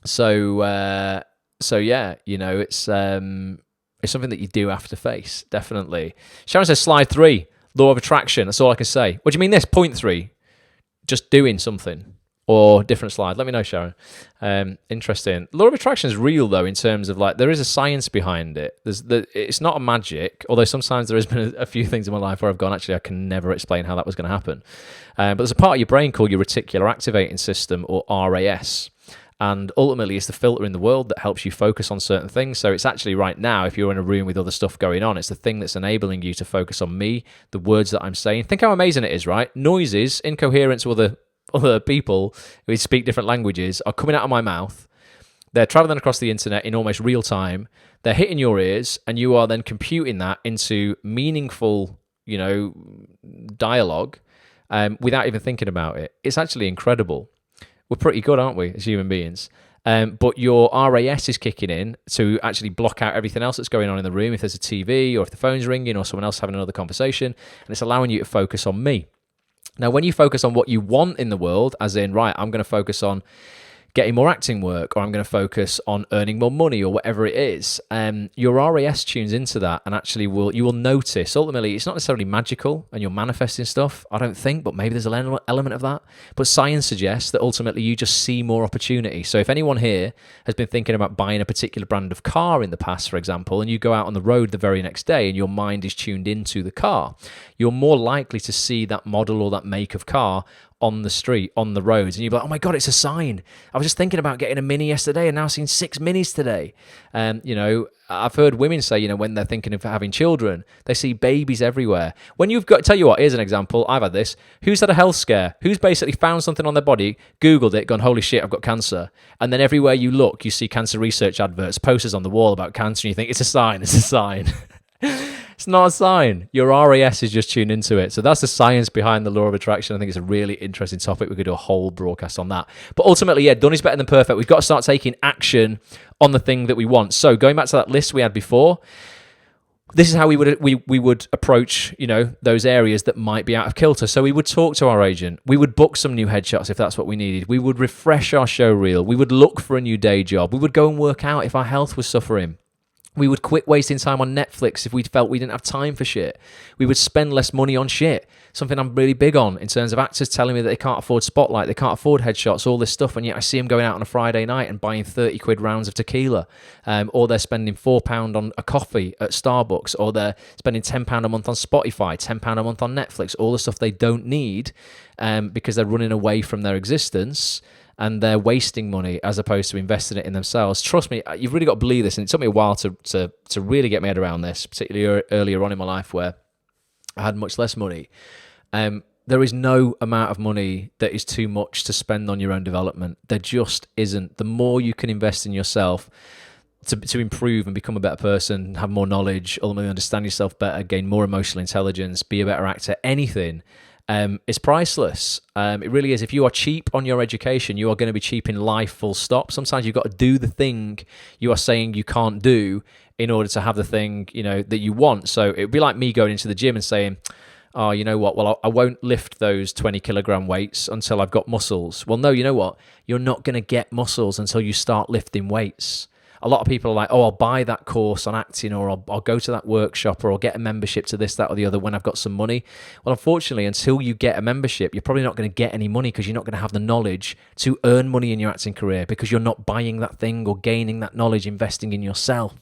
So yeah, it's something that you do have to face, definitely. Sharon says, slide 3, law of attraction. That's all I can say. What do you mean this? Point 3, just doing something. Or different slide. Let me know, Sharon. Interesting. Law of attraction is real, though, in terms of, like, there is a science behind it. It's not a magic, although sometimes there has been a few things in my life where I've gone, actually, I can never explain how that was going to happen. But there's a part of your brain called your reticular activating system, or RAS. And ultimately, it's the filter in the world that helps you focus on certain things. So it's actually right now, if you're in a room with other stuff going on, it's the thing that's enabling you to focus on me, the words that I'm saying. Think how amazing it is, right? Noises, incoherence with other people who speak different languages are coming out of my mouth. They're traveling across the internet in almost real time. They're hitting your ears, and you are then computing that into meaningful, dialogue without even thinking about it. It's actually incredible. We're pretty good, aren't we, as human beings? But your RAS is kicking in to actually block out everything else that's going on in the room, if there's a TV or if the phone's ringing or someone else having another conversation, and it's allowing you to focus on me. Now, when you focus on what you want in the world, as in, right, I'm going to focus on getting more acting work, or I'm going to focus on earning more money, or whatever it is, your RAS tunes into that, and actually you will notice, ultimately, it's not necessarily magical and you're manifesting stuff, I don't think, but maybe there's an element of that. But science suggests that ultimately you just see more opportunity. So if anyone here has been thinking about buying a particular brand of car in the past, for example, and you go out on the road the very next day and your mind is tuned into the car, you're more likely to see that model or that make of car on the street, on the roads, and you'd be like, oh my God, it's a sign. I was just thinking about getting a Mini yesterday and now I've seen 6 Minis today. I've heard women say, when they're thinking of having children, they see babies everywhere. When you've got, tell you what, here's an example. I've had this. Who's had a health scare? Who's basically found something on their body, Googled it, gone, holy shit, I've got cancer. And then everywhere you look, you see cancer research adverts, posters on the wall about cancer, and you think, it's a sign, it's a sign. It's not a sign. Your RAS is just tuned into it. So that's the science behind the law of attraction. I think it's a really interesting topic. We could do a whole broadcast on that. But ultimately, yeah, done is better than perfect. We've got to start taking action on the thing that we want. So going back to that list we had before, this is how we would approach, those areas that might be out of kilter. So we would talk to our agent. We would book some new headshots if that's what we needed. We would refresh our show reel. We would look for a new day job. We would go and work out if our health was suffering. We would quit wasting time on Netflix if we felt we didn't have time for shit. We would spend less money on shit. Something I'm really big on in terms of actors telling me that they can't afford Spotlight, they can't afford headshots, all this stuff, and yet I see them going out on a Friday night and buying 30 quid rounds of tequila, or they're spending £4 on a coffee at Starbucks, or they're spending £10 a month on Spotify, £10 a month on Netflix, all the stuff they don't need because they're running away from their existence. And they're wasting money as opposed to investing it in themselves. Trust me, you've really got to believe this. And it took me a while to really get my head around this, particularly earlier on in my life where I had much less money. There is no amount of money that is too much to spend on your own development. There just isn't. The more you can invest in yourself to improve and become a better person, have more knowledge, ultimately understand yourself better, gain more emotional intelligence, be a better actor, anything, it's priceless. It really is. If you are cheap on your education, you are going to be cheap in life, full stop. Sometimes you've got to do the thing you are saying you can't do in order to have the thing, that you want. So it'd be like me going into the gym and saying, oh, you know what? Well, I won't lift those 20 kilogram weights until I've got muscles. Well, no, you know what? You're not going to get muscles until you start lifting weights. A lot of people are like, oh, I'll buy that course on acting, or I'll go to that workshop, or I'll get a membership to this, that, or the other when I've got some money. Well, unfortunately, until you get a membership, you're probably not going to get any money because you're not going to have the knowledge to earn money in your acting career because you're not buying that thing or gaining that knowledge, investing in yourself.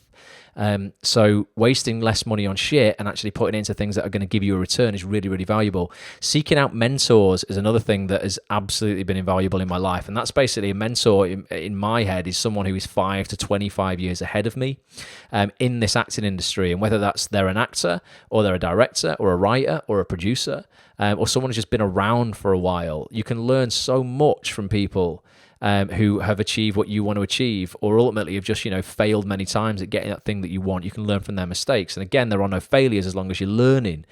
So wasting less money on shit and actually putting it into things that are going to give you a return is really, really valuable. Seeking out mentors is another thing that has absolutely been invaluable in my life. And that's basically a mentor in my head is someone who is 5 to 25 years ahead of me in this acting industry. And whether they're an actor or they're a director or a writer or a producer or someone who's just been around for a while, you can learn so much from people who have achieved what you want to achieve, or ultimately have just failed many times at getting that thing that you want. You can learn from their mistakes, and again, there are no failures as long as you're learning.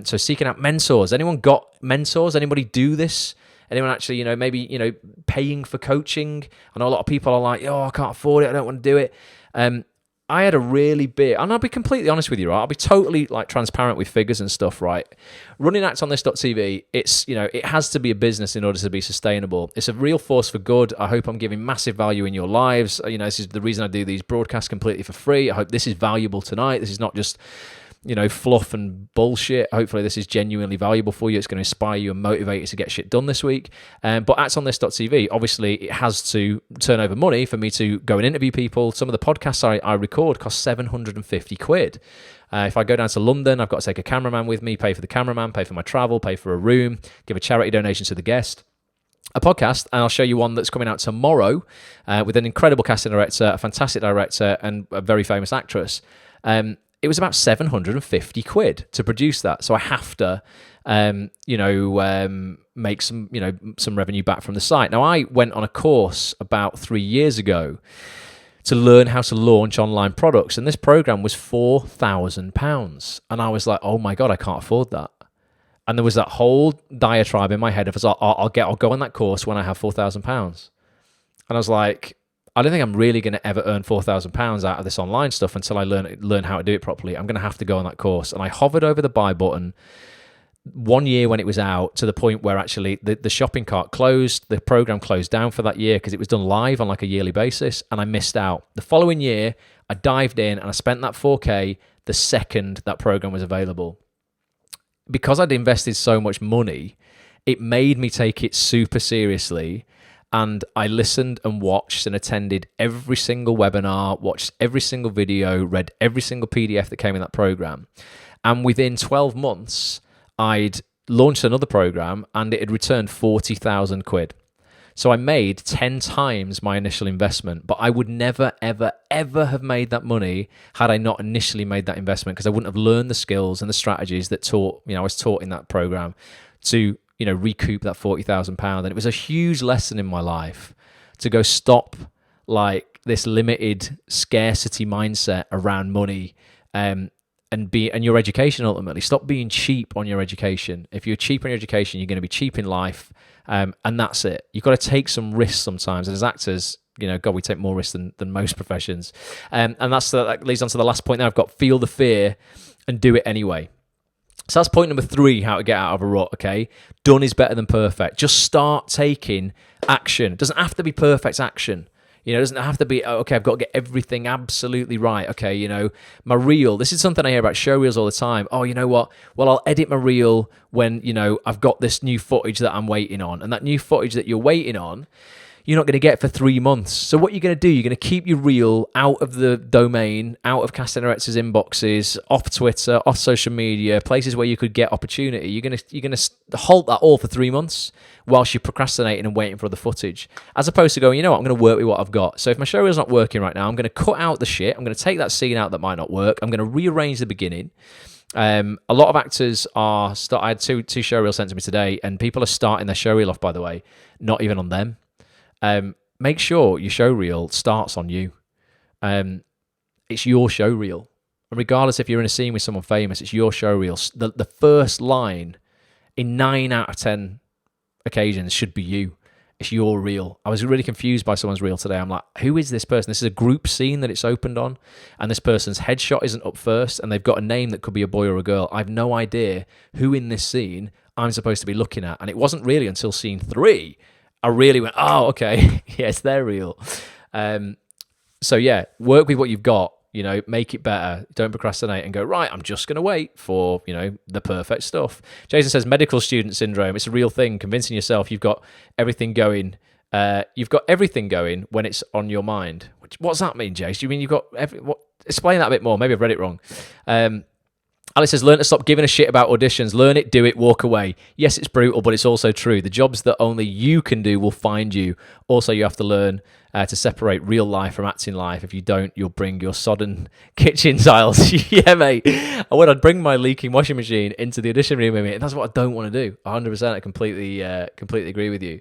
So seeking out mentors. Anyone got mentors? Anybody do this? Anyone actually maybe paying for coaching? I know a lot of people are like, oh, I can't afford it, I don't want to do it. I had a really big, and I'll be completely honest with you, right? I'll be totally transparent with figures and stuff, right? Running actonthis.tv, it's, it has to be a business in order to be sustainable. It's a real force for good. I hope I'm giving massive value in your lives. This is the reason I do these broadcasts completely for free. I hope this is valuable tonight. This is not just fluff and bullshit. Hopefully this is genuinely valuable for you. It's going to inspire you and motivate you to get shit done this week. But actonthis.tv, obviously it has to turn over money for me to go and interview people. Some of the podcasts I record cost 750 quid. If I go down to London, I've got to take a cameraman with me, pay for the cameraman, pay for my travel, pay for a room, give a charity donation to the guest. A podcast, and I'll show you one that's coming out tomorrow with an incredible casting director, a fantastic director, and a very famous actress. It was about 750 quid to produce that. So I have to, make some revenue back from the site. Now, I went on a course about 3 years ago to learn how to launch online products. And this program was £4,000. And I was like, oh my God, I can't afford that. And there was that whole diatribe in my head of, I'll go on that course when I have £4,000. And I was like, I don't think I'm really going to ever earn £4,000 out of this online stuff until I learn how to do it properly. I'm going to have to go on that course. And I hovered over the buy button 1 year when it was out, to the point where actually the shopping cart closed. The program closed down for that year because it was done live on a yearly basis, and I missed out. The following year, I dived in and I spent that 4K the second that program was available. Because I'd invested so much money, it made me take it super seriously. And I listened and watched and attended every single webinar, watched every single video, read every single PDF that came in that program. And within 12 months, I'd launched another program, and it had returned 40,000 quid. So I made 10 times my initial investment, but I would never, ever, ever have made that money had I not initially made that investment, because I wouldn't have learned the skills and the strategies that I was taught in that program to, recoup that £40,000. And it was a huge lesson in my life to go stop like this limited scarcity mindset around money, and your education ultimately. Stop being cheap on your education. If you're cheap on your education, you're going to be cheap in life, and that's it. You've got to take some risks sometimes. And as actors, God, we take more risks than most professions. And that leads on to the last point there. I've got feel the fear and do it anyway. So that's point number 3, how to get out of a rut, okay? Done is better than perfect. Just start taking action. It doesn't have to be perfect action. It doesn't have to be, okay, I've got to get everything absolutely right. Okay, my reel, this is something I hear about show reels all the time. Oh, you know what? Well, I'll edit my reel when, I've got this new footage that I'm waiting on. And that new footage that you're waiting on, you're not going to get for 3 months. So what you're going to do, you're going to keep your reel out of the domain, out of casting directors' inboxes, off Twitter, off social media, places where you could get opportunity. You're going to halt that all for 3 months whilst you're procrastinating and waiting for the footage, as opposed to going, I'm going to work with what I've got. So if my show reel's not working right now, I'm going to cut out the shit. I'm going to take that scene out that might not work. I'm going to rearrange the beginning. A lot of actors I had two show reels sent to me today, and people are starting their show reel off, by the way, not even on them. Make sure your show reel starts on you. It's your show reel. And regardless if you're in a scene with someone famous, it's your show reel. The first line in 9 out of 10 occasions should be you. It's your reel. I was really confused by someone's reel today. I'm like, who is this person? This is a group scene that it's opened on, and this person's headshot isn't up first, and they've got a name that could be a boy or a girl. I have no idea who in this scene I'm supposed to be looking at. And it wasn't really until scene 3 I really went, oh, okay, yes, they're real. So yeah, work with what you've got, make it better. Don't procrastinate and go, right, I'm just going to wait for, the perfect stuff. Jason says medical student syndrome. It's a real thing. Convincing yourself you've got everything going. You've got everything going when it's on your mind. What's that mean, Jason? You mean you've got explain that a bit more. Maybe I've read it wrong. Alex says, learn to stop giving a shit about auditions. Learn it, do it, walk away. Yes, it's brutal, but it's also true. The jobs that only you can do will find you. Also, you have to learn to separate real life from acting life. If you don't, you'll bring your sodden kitchen tiles. Yeah, mate. I'd bring my leaking washing machine into the audition room with me. That's what I don't want to do. 100%. I completely agree with you.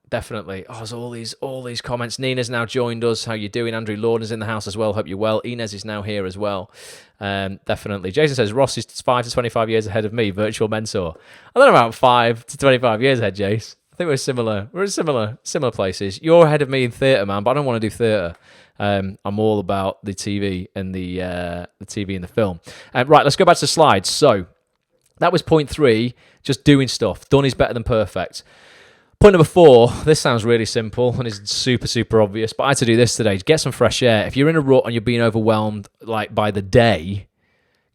Definitely. Oh, there's all these comments. Nina's now joined us. How you doing? Andrew Lorden's in the house as well. Hope you're well. Inez is now here as well. Definitely. Jason says Ross is 5 to 25 years ahead of me. Virtual mentor. I don't know about 5 to 25 years ahead, Jace. I think we're similar. We're in similar places. You're ahead of me in theatre, man, but I don't want to do theatre. I'm all about the TV and the TV and the film. Right, let's go back to the slides. So that was point 3. Just doing stuff. Done is better than perfect. Point number 4, this sounds really simple and is super, super obvious, but I had to do this today. Get some fresh air. If you're in a rut and you're being overwhelmed by the day,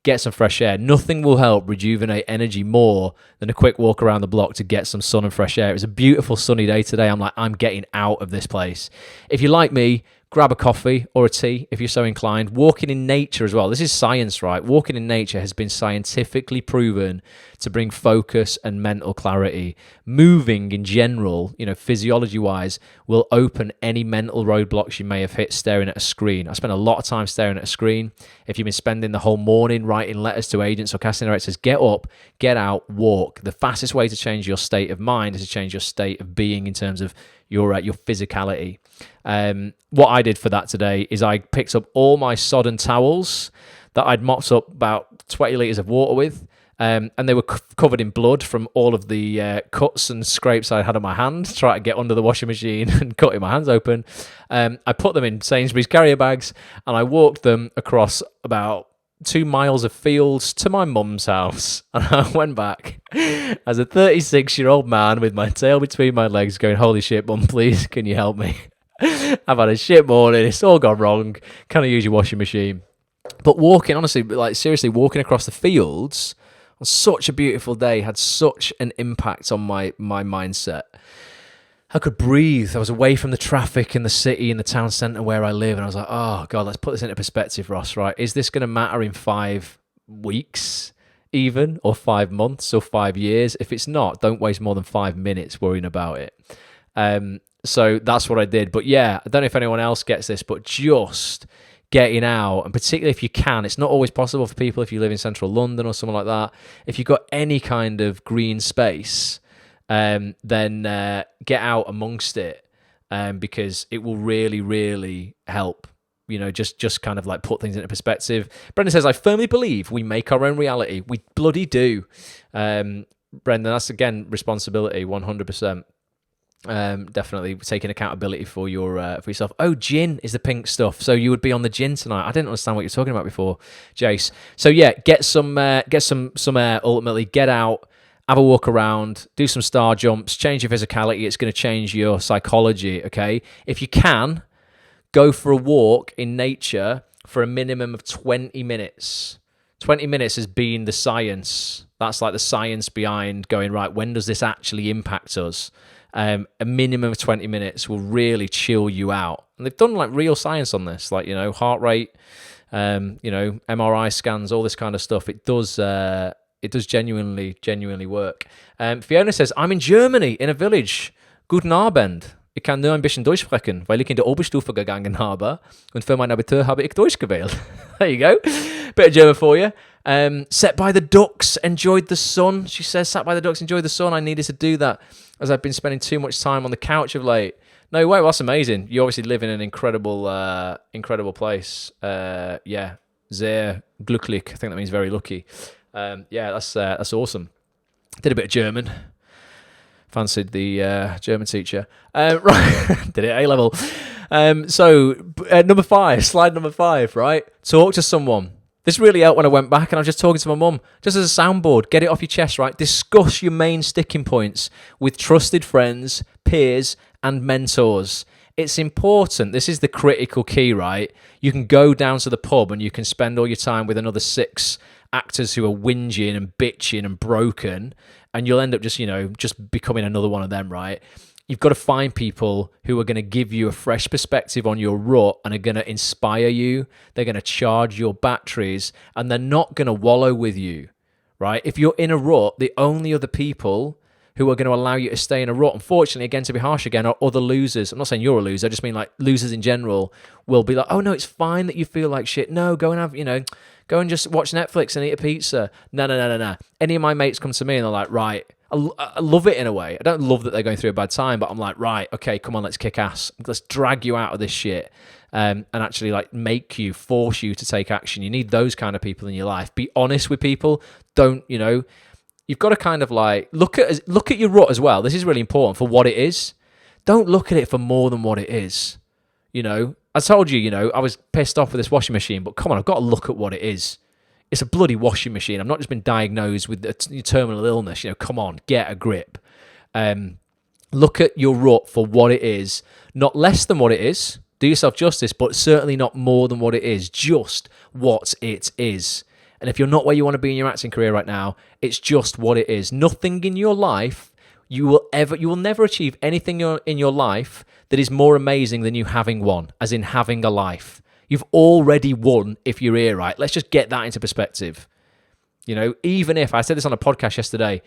get some fresh air. Nothing will help rejuvenate energy more than a quick walk around the block to get some sun and fresh air. It was a beautiful sunny day today. I'm getting out of this place. If you're like me, grab a coffee or a tea if you're so inclined. Walking in nature as well. This is science, right? Walking in nature has been scientifically proven to bring focus and mental clarity. Moving in general, physiology-wise, will open any mental roadblocks you may have hit staring at a screen. I spent a lot of time staring at a screen. If you've been spending the whole morning writing letters to agents or casting directors, get up, get out, walk. The fastest way to change your state of mind is to change your state of being in terms of your physicality. What I did for that today is I picked up all my sodden towels that I'd mopped up about 20 litres of water with, and they were covered in blood from all of the cuts and scrapes I had on my hand, trying to get under the washing machine and cutting my hands open. I put them in Sainsbury's carrier bags, and I walked them across about 2 miles of fields to my mum's house. And I went back as a 36-year-old man with my tail between my legs going, holy shit, mum, please, can you help me? I've had a shit morning. It's all gone wrong. Can I use your washing machine? But walking, honestly, seriously, walking across the fields on such a beautiful day had such an impact on my mindset. I could breathe. I was away from the traffic in the city, in the town centre where I live, and I was like, oh, God, let's put this into perspective, Ross, right? Is this going to matter in 5 weeks? even, or 5 months, or 5 years. If it's not, don't waste more than 5 minutes worrying about it. So that's what I did. But yeah, I don't know if anyone else gets this, but just getting out, and particularly if you can, it's not always possible for people if you live in central London or something like that. If you've got any kind of green space, then get out amongst it, because it will really, really help. Just kind of like put things into perspective. Brendan says, I firmly believe we make our own reality. We bloody do. Brendan, that's again responsibility, 100%. Definitely taking accountability for yourself. Oh, gin is the pink stuff. So you would be on the gin tonight. I didn't understand what you were talking about before, Jace. So yeah, get some air. Ultimately, get out, have a walk around, do some star jumps, change your physicality. It's going to change your psychology. Okay, if you can, go for a walk in nature for a minimum of 20 minutes. 20 minutes has been the science. That's like the science behind going, right, when does this actually impact us? A minimum of 20 minutes will really chill you out. And they've done like real science on this, like, heart rate, MRI scans, all this kind of stuff. It does genuinely work. Fiona says, I'm in Germany, in a village. Guten Abend. Ich kann nur ein bisschen Deutsch sprechen, weil ich in der Oberstufe gegangen habe und für mein Abitur habe ich Deutsch gewählt. There you go. Bit of German for you. Sat by the ducks, enjoyed the sun. She says, sat by the ducks, enjoyed the sun. I needed to do that as I've been spending too much time on the couch of late. No way, well, that's amazing. You obviously live in an incredible place. Yeah, sehr glücklich. I think that means very lucky. Yeah, that's awesome. Did a bit of German. Fancied the German teacher. Right, did it A-level. Number 5, slide number 5, right? Talk to someone. This really helped when I went back and I was just talking to my mum, just as a soundboard. Get it off your chest, right? Discuss your main sticking points with trusted friends, peers, and mentors. It's important. This is the critical key, right? You can go down to the pub and you can spend all your time with another 6 actors who are whinging and bitching and broken, and you'll end up just becoming another one of them, right? You've got to find people who are going to give you a fresh perspective on your rut and are going to inspire you. They're going to charge your batteries, and they're not going to wallow with you, right? If you're in a rut, the only other people who are going to allow you to stay in a rut, unfortunately, again, to be harsh again, are other losers. I'm not saying you're a loser. I just mean like losers in general will be like, oh no, it's fine that you feel like shit. No, go and have, go and just watch Netflix and eat a pizza. No. Any of my mates come to me and they're like, right, I love it in a way. I don't love that they're going through a bad time, but I'm like, right, okay, come on, let's kick ass. Let's drag you out of this shit, and actually like force you to take action. You need those kind of people in your life. Be honest with people. Don't, you've got to kind of like look at your rut as well. This is really important for what it is. Don't look at it for more than what it is. I told you, I was pissed off with this washing machine, but come on, I've got to look at what it is. It's a bloody washing machine. I've not just been diagnosed with a terminal illness. Come on, get a grip. Look at your rut for what it is, not less than what it is. Do yourself justice, but certainly not more than what it is. Just what it is. And if you're not where you want to be in your acting career right now, it's just what it is. Nothing in your life, you will never achieve anything in your life that is more amazing than you having one, as in having a life. You've already won if you're here, right? Let's just get that into perspective. Even if, I said this on a podcast yesterday,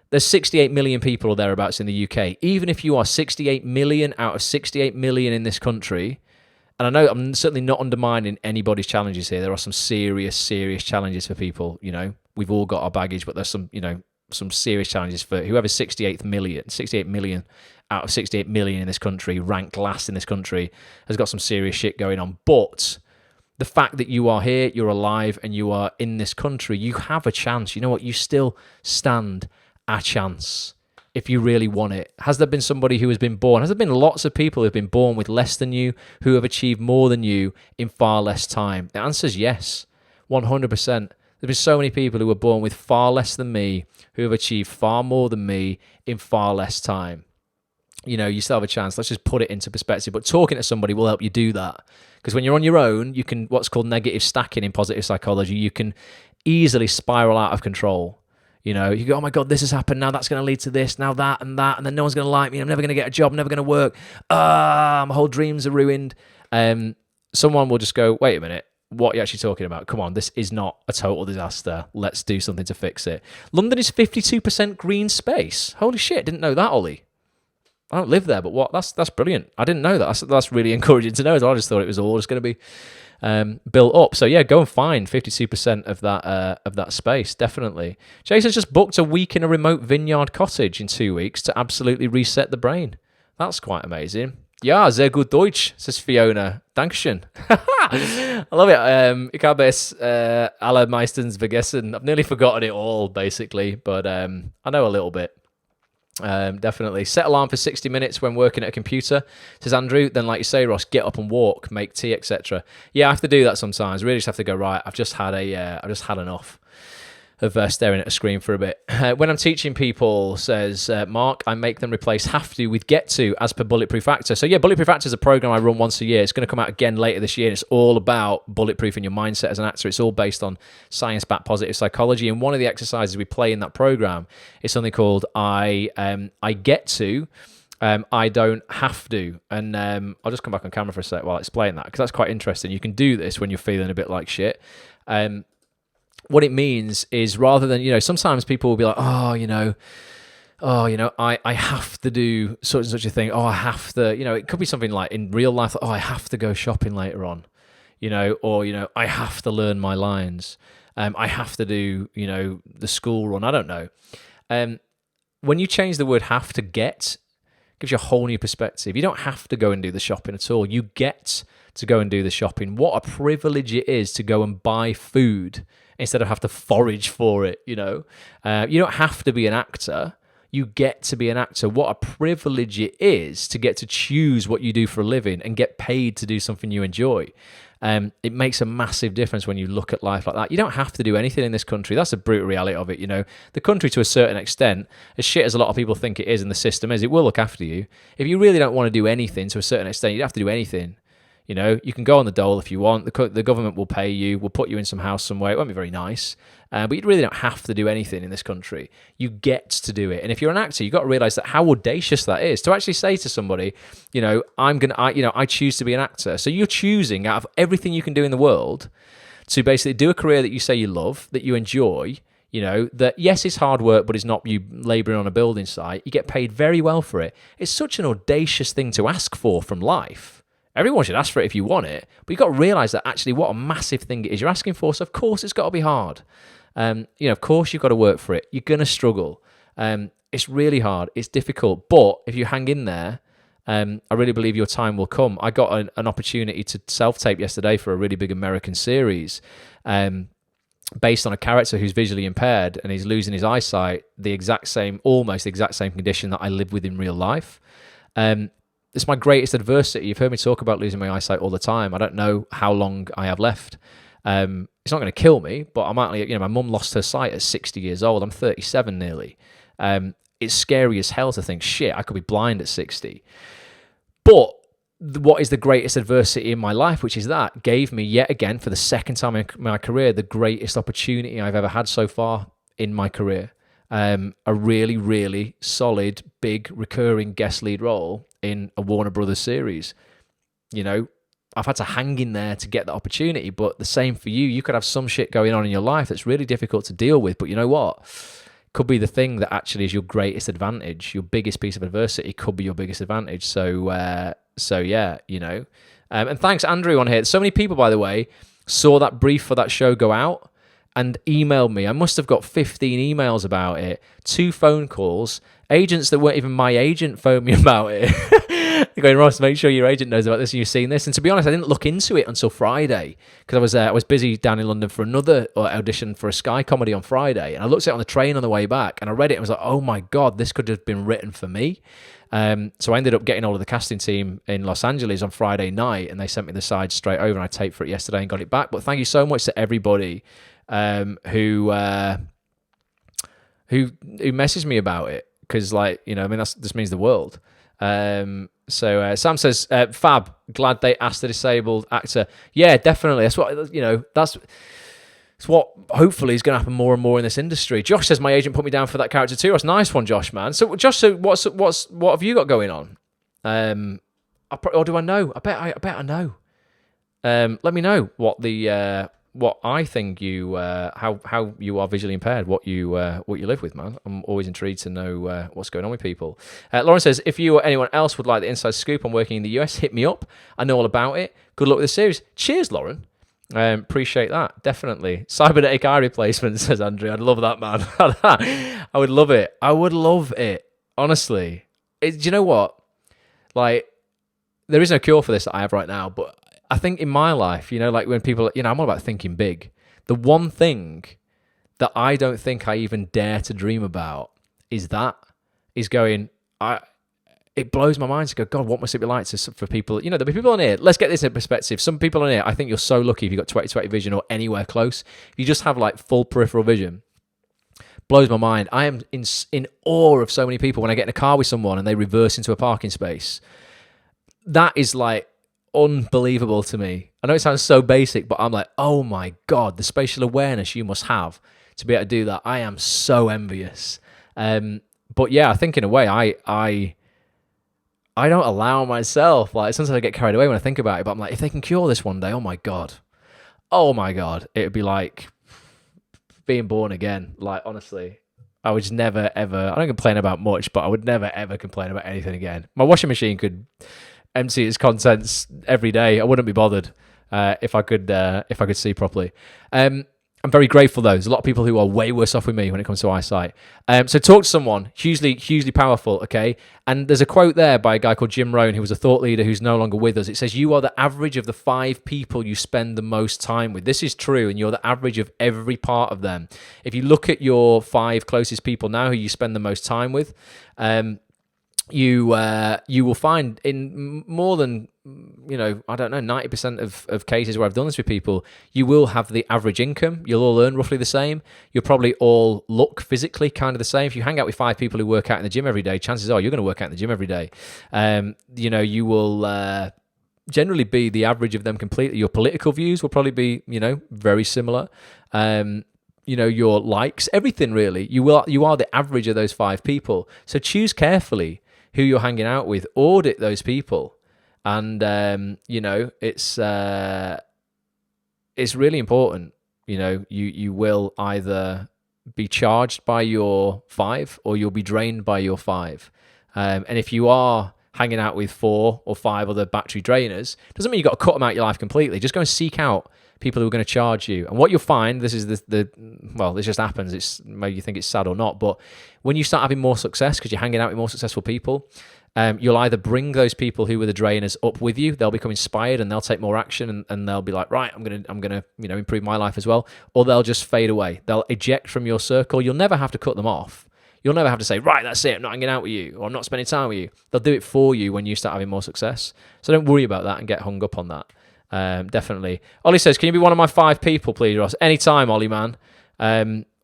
there's 68 million people or thereabouts in the UK. Even if you are 68 million out of 68 million in this country, and I know I'm certainly not undermining anybody's challenges here. There are some serious challenges for people. We've all got our baggage, but there's some serious challenges for whoever's 68 million out of 68 million in this country, ranked last in this country, has got some serious shit going on. But the fact that you are here, you're alive, and you are in this country, you have a chance. You know what? You still stand a chance if you really want it. Has there been somebody who has been born? Has there been lots of people who have been born with less than you, who have achieved more than you in far less time? The answer is yes, 100%. There's been so many people who were born with far less than me, who have achieved far more than me in far less time. You still have a chance. Let's just put it into perspective. But talking to somebody will help you do that. Because when you're on your own, you can, what's called negative stacking in positive psychology, you can easily spiral out of control. You go, oh my God, this has happened. Now that's going to lead to this, now that, and then no one's going to like me. I'm never going to get a job. I'm never going to work. My whole dreams are ruined. Someone will just go, wait a minute. what are you actually talking about? Come on, this is not a total disaster. Let's do something to fix it. London is 52% green space. Holy shit, didn't know that, Ollie. I don't live there, but what? That's brilliant. I didn't know that. That's really encouraging to know as well. I just thought it was all just going to be built up. So yeah, go and find 52% of that space, definitely. Jason's just booked a week in a remote vineyard cottage in 2 weeks to absolutely reset the brain. That's quite amazing. Ja, sehr gut Deutsch, says Fiona. Dankeschön. I love it. Ich habe es alle meistens vergessen. I've nearly forgotten it all, basically, but I know a little bit. Definitely. Set alarm for 60 minutes when working at a computer, says Andrew. Then, like you say, Ross, get up and walk, make tea, etc. Yeah, I have to do that sometimes. Really just have to go, right, I've just had enough of staring at a screen for a bit. When I'm teaching people, says Mark, I make them replace have to with get to as per Bulletproof Actor. So yeah, Bulletproof Actor is a program I run once a year. It's going to come out again later this year. And it's all about bulletproofing your mindset as an actor. It's all based on science-backed positive psychology. And one of the exercises we play in that program is something called I get to, I don't have to. And I'll just come back on camera for a sec while I explain that, because that's quite interesting. You can do this when you're feeling a bit like shit. What it means is, rather than, sometimes people will be like, I have to do such and such a thing. I have to, it could be something like in real life, I have to go shopping later on, or, I have to learn my lines. I have to do, the school run. I don't know. When you change the word have to get, it gives you a whole new perspective. You don't have to go and do the shopping at all. You get to go and do the shopping. What a privilege it is to go and buy food instead of have to forage for it, you don't have to be an actor. You get to be an actor. What a privilege it is to get to choose what you do for a living and get paid to do something you enjoy. It makes a massive difference when you look at life like that. You don't have to do anything in this country. That's the brutal reality of it, The country, to a certain extent, as shit as a lot of people think it is and the system is, it will look after you. If you really don't want to do anything, to a certain extent, you don't have to do anything. You can go on the dole if you want. The government will pay you, will put you in some house somewhere. It won't be very nice, but you really don't have to do anything in this country. You get to do it. And if you're an actor, you've got to realize that how audacious that is to actually say to somebody, I choose to be an actor. So you're choosing out of everything you can do in the world to basically do a career that you say you love, that you enjoy. That yes, it's hard work, but it's not you laboring on a building site. You get paid very well for it. It's such an audacious thing to ask for from life. Everyone should ask for it if you want it, but you've got to realise that actually what a massive thing it is you're asking for. So of course it's got to be hard. Of course you've got to work for it. You're going to struggle. It's really hard. It's difficult. But if you hang in there, I really believe your time will come. I got an opportunity to self-tape yesterday for a really big American series based on a character who's visually impaired and he's losing his eyesight, almost the exact same condition that I live with in real life. It's my greatest adversity. You've heard me talk about losing my eyesight all the time. I don't know how long I have left. It's not going to kill me, but I might, my mum lost her sight at 60 years old. I'm 37 nearly. It's scary as hell to think, shit, I could be blind at 60. But what is the greatest adversity in my life, which is that, gave me yet again, for the second time in my career, the greatest opportunity I've ever had so far in my career. A really, really solid, big, recurring guest lead role in a Warner Brothers series. I've had to hang in there to get the opportunity, but the same for you. You could have some shit going on in your life that's really difficult to deal with, but you know what? Could be the thing that actually is your greatest advantage. Your biggest piece of adversity could be your biggest advantage. So yeah, and thanks, Andrew, on here. So many people, by the way, saw that brief for that show go out and emailed me. I must have got 15 emails about it, 2 phone calls, agents that weren't even my agent phoned me about it. They're going, Ross, make sure your agent knows about this and you've seen this. And to be honest, I didn't look into it until Friday because I was busy down in London for another audition for a Sky comedy on Friday. And I looked at it on the train on the way back and I read it and was like, oh my God, this could have been written for me. So I ended up getting all of the casting team in Los Angeles on Friday night and they sent me the side straight over and I taped for it yesterday and got it back. But thank you so much to everybody who messaged me about it because, this means the world. So Sam says, Fab, glad they asked the disabled actor. Yeah, definitely. That's what, that's what hopefully is going to happen more and more in this industry. Josh says, my agent put me down for that character too. That's a nice one, Josh, man. So Josh, what have you got going on? Or do I know? I bet I know. Let me know what I think you how you are visually impaired, what you live with, man. I'm always intrigued to know what's going on with people. Lauren says, if you or anyone else would like the inside scoop on working in the US, hit me up. I know all about it. Good luck with the series. Cheers, Lauren. Appreciate that, definitely. Cybernetic eye replacement, says Andrew. I'd love that, man. I would love it. I would love it. Honestly, do you know what? Like, there is no cure for this that I have right now, but I think in my life, like when people, I'm all about thinking big. The one thing that I don't think I even dare to dream about is going, it blows my mind to go, God, what must it be like for people, there'll be people on here, let's get this in perspective. Some people on here, I think you're so lucky if you've got 20/20 vision or anywhere close. If you just have like full peripheral vision, blows my mind. I am in awe of so many people when I get in a car with someone and they reverse into a parking space. That is like unbelievable to me. I know it sounds so basic, but I'm like, oh my God, the spatial awareness you must have to be able to do that. I am so envious. But yeah, I think in a way, I don't allow myself, like sometimes I get carried away when I think about it, but I'm like, if they can cure this one day, oh my God, it would be like being born again. Like, honestly, I would just never, ever, I don't complain about much, but I would never, ever complain about anything again. My washing machine could empty its contents every day. I wouldn't be bothered if I could see properly. I'm very grateful though. There's a lot of people who are way worse off with me when it comes to eyesight. So talk to someone, hugely powerful, okay? And there's a quote there by a guy called Jim Rohn, who was a thought leader who's no longer with us. It says, you are the average of the 5 people you spend the most time with. This is true, and you're the average of every part of them. If you look at your 5 closest people now who you spend the most time with, you will find in more than, 90% of cases where I've done this with people, you will have the average income. You'll all earn roughly the same. You'll probably all look physically kind of the same. If you hang out with 5 people who work out in the gym every day, chances are you're going to work out in the gym every day. You will generally be the average of them completely. Your political views will probably be, very similar. Your likes, everything really. You are the average of those 5 people. So choose carefully who you're hanging out with, audit those people. And, it's really important. You will either be charged by your 5 or you'll be drained by your 5. And if you are hanging out with 4 or 5 other battery drainers, doesn't mean you've got to cut them out of your life completely. Just go and seek out people who are going to charge you. And what you'll find, this is this just happens. It's maybe you think it's sad or not, but when you start having more success because you're hanging out with more successful people, you'll either bring those people who were the drainers up with you. They'll become inspired and they'll take more action and they'll be like, right, I'm gonna improve my life as well. Or they'll just fade away. They'll eject from your circle. You'll never have to cut them off. You'll never have to say, right, that's it, I'm not hanging out with you, or I'm not spending time with you. They'll do it for you when you start having more success. So don't worry about that and get hung up on that. Definitely. Ollie says, can you be one of my 5 people, please, Ross? Anytime, Ollie, man.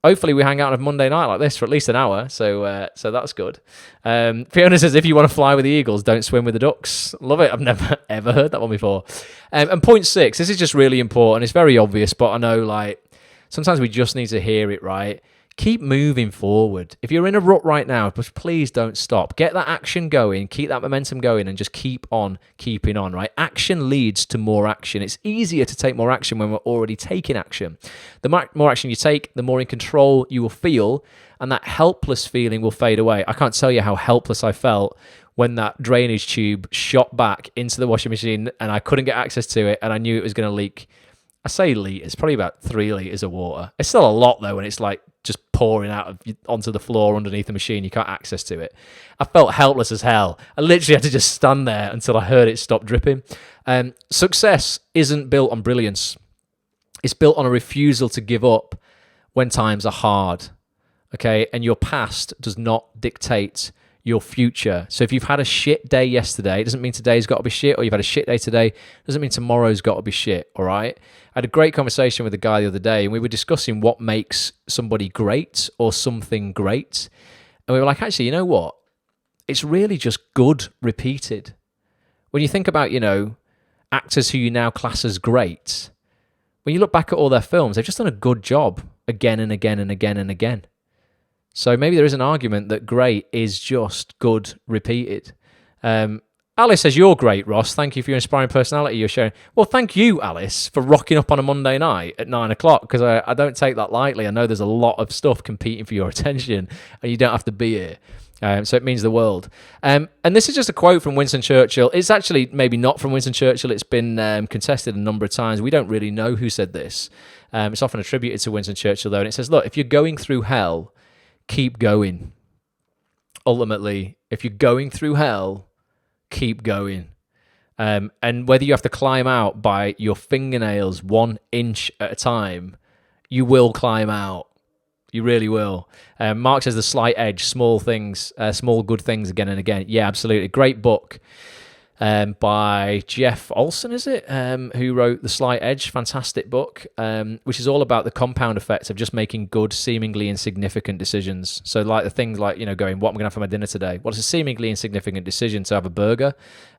Hopefully we hang out on a Monday night like this for at least an hour, so that's good. Fiona says, if you want to fly with the eagles, don't swim with the ducks. Love it. I've never, ever heard that one before. And point 6, this is just really important. It's very obvious, but I know, sometimes we just need to hear it, right? Keep moving forward. If you're in a rut right now, please don't stop. Get that action going, keep that momentum going, and just keep on keeping on, right? Action leads to more action. It's easier to take more action when we're already taking action. The more action you take, the more in control you will feel, and that helpless feeling will fade away. I can't tell you how helpless I felt when that drainage tube shot back into the washing machine and I couldn't get access to it, and I knew it was going to leak. I say litres, probably about 3 litres of water. It's still a lot though when it's just pouring onto the floor underneath the machine. You can't access to it. I felt helpless as hell. I literally had to just stand there until I heard it stop dripping. Success isn't built on brilliance. It's built on a refusal to give up when times are hard. Okay, and your past does not dictate your future. So if you've had a shit day yesterday, it doesn't mean today's got to be shit, or you've had a shit day today, it doesn't mean tomorrow's got to be shit, all right? I had a great conversation with a guy the other day, and we were discussing what makes somebody great or something great. And we were like, actually, you know what? It's really just good repeated. When you think about, actors who you now class as great, when you look back at all their films, they've just done a good job again and again and again and again. So maybe there is an argument that great is just good repeated. Alice says, "You're great, Ross. Thank you for your inspiring personality you're sharing." Well, thank you, Alice, for rocking up on a Monday night at 9 o'clock, because I don't take that lightly. I know there's a lot of stuff competing for your attention and you don't have to be here. So it means the world. And this is just a quote from Winston Churchill. It's actually maybe not from Winston Churchill. It's been contested a number of times. We don't really know who said this. It's often attributed to Winston Churchill, though. And it says, look, if you're going through hell, keep going. Ultimately, if you're going through hell, keep going. And whether you have to climb out by your fingernails 1 inch at a time, you will climb out. You really will. Mark says the slight edge, small things, small good things again and again. Yeah, absolutely. Great book by Jeff Olson, is it? Who wrote The Slight Edge? Fantastic book, which is all about the compound effect of just making good, seemingly insignificant decisions. So like the things like, going, what am I going to have for my dinner today? Well, it's a seemingly insignificant decision to have a burger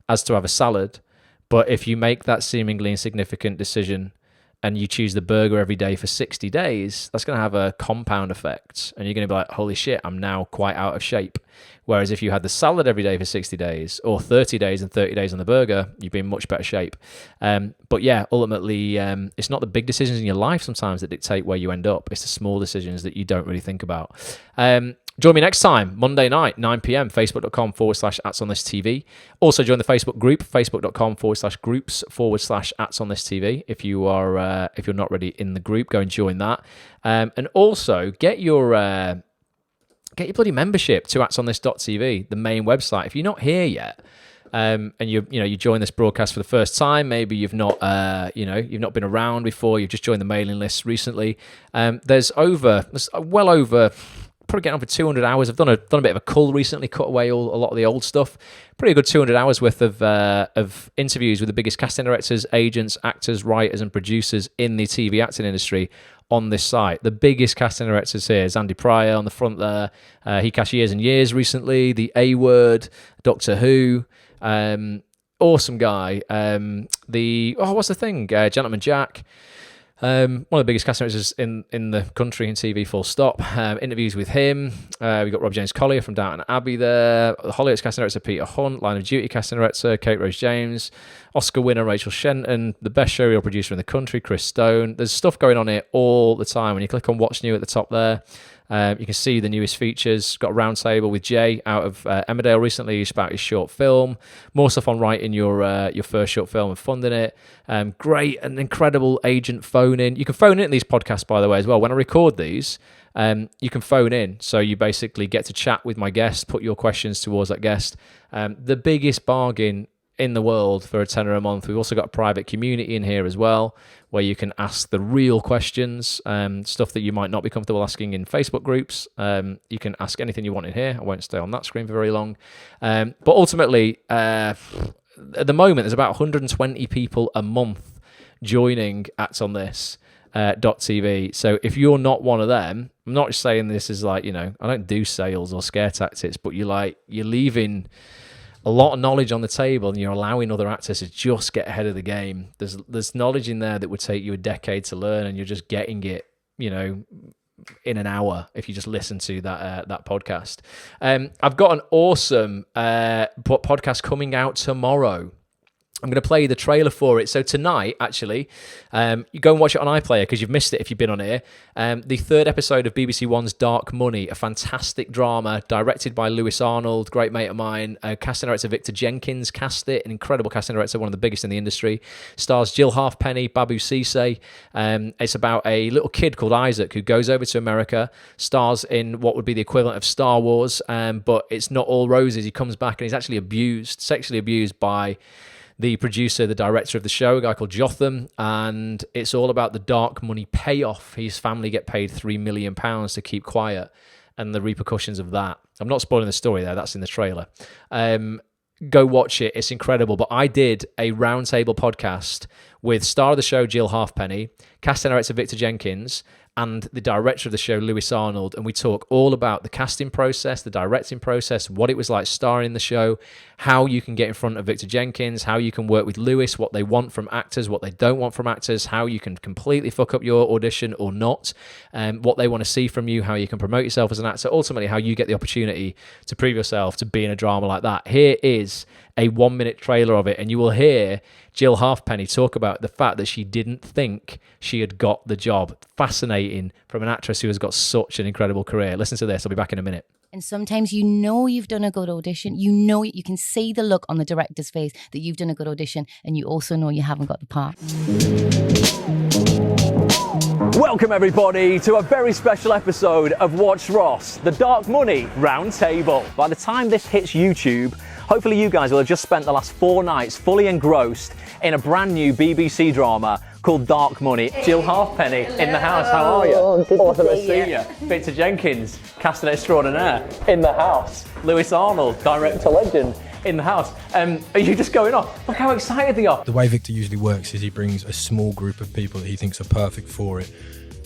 as to have a salad. But if you make that seemingly insignificant decision and you choose the burger every day for 60 days, that's going to have a compound effect. And you're going to be like, holy shit, I'm now quite out of shape. Whereas if you had the salad every day for 60 days or 30 days and 30 days on the burger, you'd be in much better shape. But yeah, ultimately, it's not the big decisions in your life sometimes that dictate where you end up. It's the small decisions that you don't really think about. Join me next time, Monday night, 9 p.m, facebook.com/@onthisTV. Also join the Facebook group, facebook.com/groups/@onthisTV. If you are, if you're not already in the group, go and join that. And also get your bloody membership to @onthis.tv, the main website. If you're not here yet, and you join this broadcast for the first time, maybe you've not been around before, you've just joined the mailing list recently. There's well over. Probably getting on for 200 hours. I've done a bit of a cull recently, cut away a lot of the old stuff. Pretty good 200 hours worth of interviews with the biggest casting directors, agents, actors, writers, and producers in the TV acting industry on this site. The biggest casting directors here is Andy Pryor on the front there. He cast Years and Years recently. The A Word, Doctor Who. Awesome guy. What's the thing? Gentleman Jack. One of the biggest casting directors in the country in TV, full stop. Interviews with him. We've got Rob James Collier from Downton Abbey there. The Hollyoaks casting director, Peter Hunt. Line of Duty casting director, Kate Rose James. Oscar winner, Rachel Shenton. The best showreel producer in the country, Chris Stone. There's stuff going on here all the time. When you click on What's New at the top there, you can see the newest features. Got a roundtable with Jay out of Emmerdale recently about his short film. More stuff on writing your first short film and funding it. Great and incredible agent phone in. You can phone in these podcasts, by the way, as well. When I record these, you can phone in. So you basically get to chat with my guest, put your questions towards that guest. The biggest bargain in the world for a tenner a month. We've also got a private community in here as well, where you can ask the real questions, stuff that you might not be comfortable asking in Facebook groups. You can ask anything you want in here. I won't stay on that screen for very long. But ultimately, at the moment, there's about 120 people a month joining Acts on This. .tv. So if you're not one of them, I'm not just saying this is like, I don't do sales or scare tactics, but you're leaving a lot of knowledge on the table, and you're allowing other actors to just get ahead of the game. There's knowledge in there that would take you a decade to learn, and you're just getting it, in an hour if you just listen to that podcast. I've got an awesome podcast coming out tomorrow. I'm going to play you the trailer for it. So tonight, actually, you go and watch it on iPlayer because you've missed it if you've been on here. The third episode of BBC One's Dark Money, a fantastic drama directed by Lewis Arnold, great mate of mine. Casting director Victor Jenkins cast it, an incredible casting director, one of the biggest in the industry. Stars Jill Halfpenny, Babu Cisse. It's about a little kid called Isaac who goes over to America, stars in what would be the equivalent of Star Wars, but it's not all roses. He comes back and he's actually sexually abused by the producer, the director of the show, a guy called Jotham, and it's all about the dark money payoff. His family get paid £3 million to keep quiet, and the repercussions of that. I'm not spoiling the story there, that's in the trailer. Go watch it, it's incredible. But I did a roundtable podcast with star of the show, Jill Halfpenny, casting director Victor Jenkins, and the director of the show, Lewis Arnold, and we talk all about the casting process, the directing process, what it was like starring in the show, how you can get in front of Victor Jenkins, how you can work with Lewis, what they want from actors, what they don't want from actors, how you can completely fuck up your audition or not, what they want to see from you, how you can promote yourself as an actor, ultimately how you get the opportunity to prove yourself to be in a drama like that. Here is a 1-minute trailer of it, and you will hear Jill Halfpenny talk about the fact that she didn't think she had got the job. Fascinating from an actress who has got such an incredible career. Listen to this. I'll be back in a minute. And sometimes you know you've done a good audition. You know, you can see the look on the director's face that you've done a good audition, and you also know you haven't got the part. Welcome everybody to a very special episode of Watch Ross, the Dark Money Roundtable. By the time this hits YouTube, hopefully you guys will have just spent the last 4 nights fully engrossed in a brand new BBC drama called Dark Money. Jill Halfpenny in the house, how are you? Awesome to see you. Victor Jenkins, casting extraordinaire, in the house. Lewis Arnold, director legend, in the house. Are you just going off? Look how excited they are. The way Victor usually works is he brings a small group of people that he thinks are perfect for it,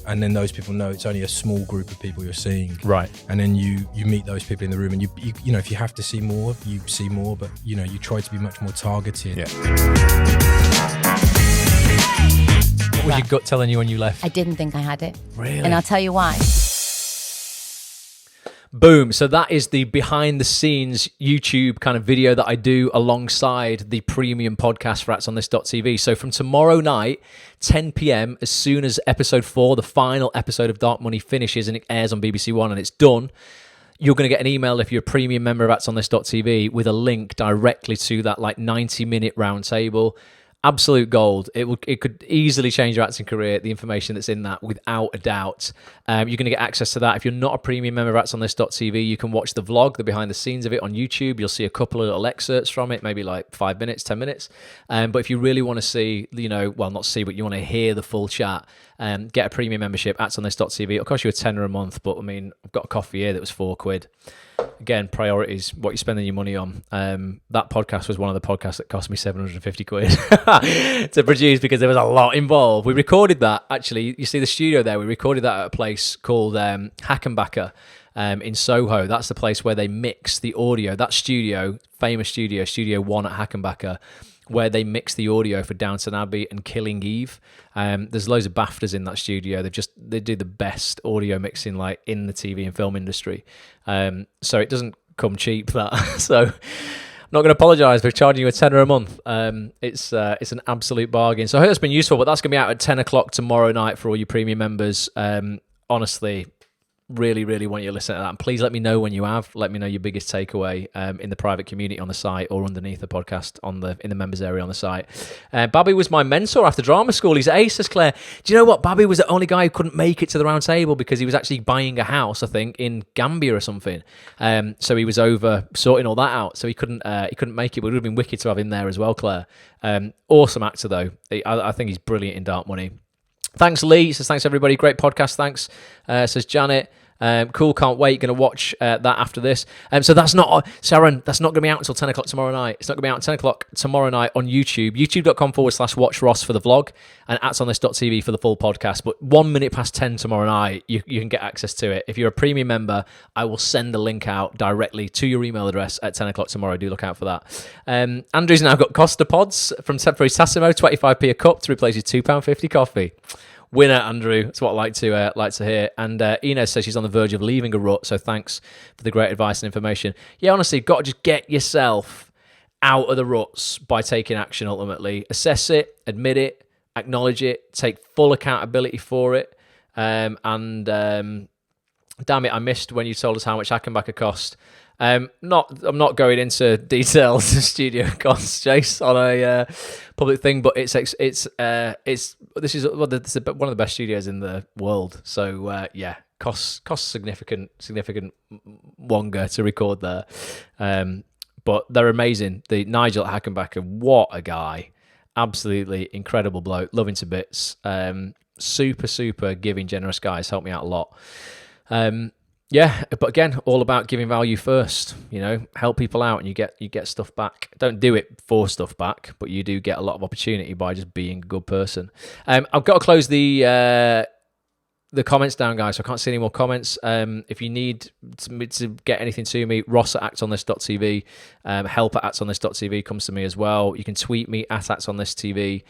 and then those people know it's only a small group of people you're seeing. Right. And then you meet those people in the room, and you know, if you have to see more, you see more, but you know, you try to be much more targeted. Yeah. What was your gut telling you when you left? I didn't think I had it. Really? And I'll tell you why. Boom. So that is the behind the scenes YouTube kind of video that I do alongside the premium podcast for ActsOnThis.tv. So from tomorrow night, 10 p.m, as soon as episode 4, the final episode of Dark Money finishes and it airs on BBC One and it's done, you're going to get an email if you're a premium member of ActsOnThis.tv with a link directly to that like 90-minute roundtable. Absolute gold. It could easily change your acting career, the information that's in that, without a doubt. You're going to get access to that. If you're not a premium member of ActsOnThis.tv, you can watch the vlog, the behind the scenes of it on YouTube. You'll see a couple of little excerpts from it, maybe like 5 minutes, 10 minutes. But if you really want to see, you know, well, not see, but you want to hear the full chat, get a premium membership, ActsOnThis.tv. It'll cost you £10 a month, but I mean, I've got a coffee here that was £4. Again, priorities, what you're spending your money on. That podcast was one of the podcasts that cost me £750 to produce because there was a lot involved. We recorded that, actually, you see the studio there, we recorded that at a place called Hackenbacker in Soho. That's the place where they mix the audio. That studio, famous studio, Studio 1 at Hackenbacker, where they mix the audio for Downton Abbey and Killing Eve. There's loads of BAFTAs in that studio. They do the best audio mixing like in the TV and film industry. So it doesn't come cheap, that. So I'm not going to apologise for charging you £10 a month. It's an absolute bargain. So I hope that's been useful, but that's going to be out at 10 o'clock tomorrow night for all your premium members. Honestly, really, really want you to listen to that. And please let me know when you have. Let me know your biggest takeaway in the private community on the site or underneath the podcast in the members area on the site. Babby was my mentor after drama school. He's ace, says Claire. Do you know what? Babby was the only guy who couldn't make it to the round table because he was actually buying a house, I think, in Gambia or something. So he was over sorting all that out. So he couldn't make it. But it would have been wicked to have him there as well, Claire. Awesome actor, though. I think he's brilliant in Dark Money. Thanks, Lee. Says, thanks, everybody. Great podcast. Thanks. Says Janet. Cool, can't wait. Going to watch that after this. So that's not, Sharon, that's not going to be out until 10 o'clock tomorrow night. It's not going to be out at 10 o'clock tomorrow night on YouTube. YouTube.com/watchross for the vlog and ActsOnThis.tv for the full podcast. But 1 minute past 10 tomorrow night, you can get access to it. If you're a premium member, I will send the link out directly to your email address at 10 o'clock tomorrow. Do look out for that. Andrew's now got Costa Pods from Temporary Tassimo, 25p a cup to replace his £2.50 coffee. Winner, Andrew. That's what I like to hear. And Inez says she's on the verge of leaving a rut, so thanks for the great advice and information. Yeah, honestly, got to just get yourself out of the ruts by taking action, ultimately. Assess it, admit it, acknowledge it, take full accountability for it. Damn it, I missed when you told us how much Hackenbacker cost. I'm not going into details of studio costs, Jace, on a public thing, but this is one of the best studios in the world. So yeah, costs significant wonga to record there, but they're amazing. The Nigel at Hackenbacker, what a guy! Absolutely incredible bloke, loving to bits. Super giving, generous guys. Helped me out a lot. Yeah, but again, all about giving value first. You know, help people out, and you get stuff back. Don't do it for stuff back, but you do get a lot of opportunity by just being a good person. I've got to close the comments down, guys, so I can't see any more comments. If you need to get anything to me, Ross at ActsOnThis.tv, help at ActsOnThis.tv comes to me as well. You can tweet me at ActsOnThisTV.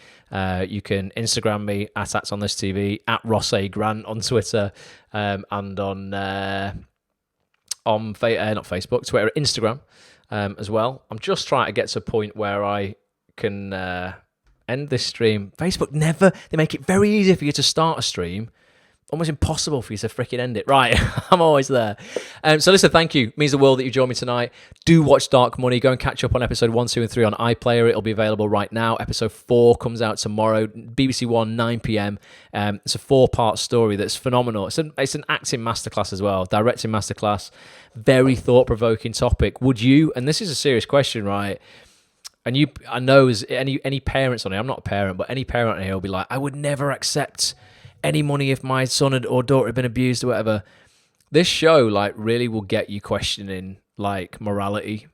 You can Instagram me at ActsOnThisTV, at Ross A. Grant on Twitter, and on not Facebook, Twitter, Instagram. as well. I'm just trying to get to a point where I can end this stream. Facebook they make it very easy for you to start a stream. Almost impossible for you to freaking end it. Right, I'm always there. So listen, thank you. It means the world that you joined me tonight. Do watch Dark Money. Go and catch up on episode 1, 2, and 3 on iPlayer. It'll be available right now. Episode 4 comes out tomorrow, BBC One, 9 p.m. It's a 4-part story that's phenomenal. It's an acting masterclass as well, directing masterclass. Very thought-provoking topic. Would you, and this is a serious question, right? And I know as any parents on here, I'm not a parent, but any parent on here will be like, I would never accept any money if my son or daughter had been abused or whatever. This show like really will get you questioning like morality,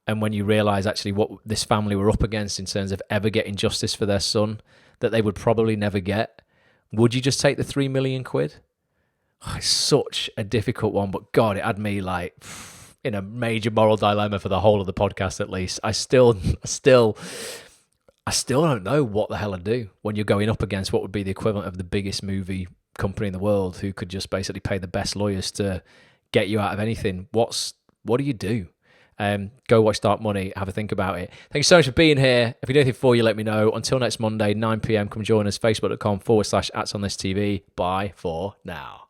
and when you realize actually what this family were up against in terms of ever getting justice for their son that they would probably never get, would you just take the 3 million quid? Oh, it's such a difficult one, but God, it had me like in a major moral dilemma for the whole of the podcast. At least I still don't know what the hell I'd do when you're going up against what would be the equivalent of the biggest movie company in the world, who could just basically pay the best lawyers to get you out of anything. What do you do? Go watch Dark Money. Have a think about it. Thank you so much for being here. If you do anything for you, let me know. Until next Monday, 9 p.m, come join us, facebook.com/@onthisTV. Bye for now.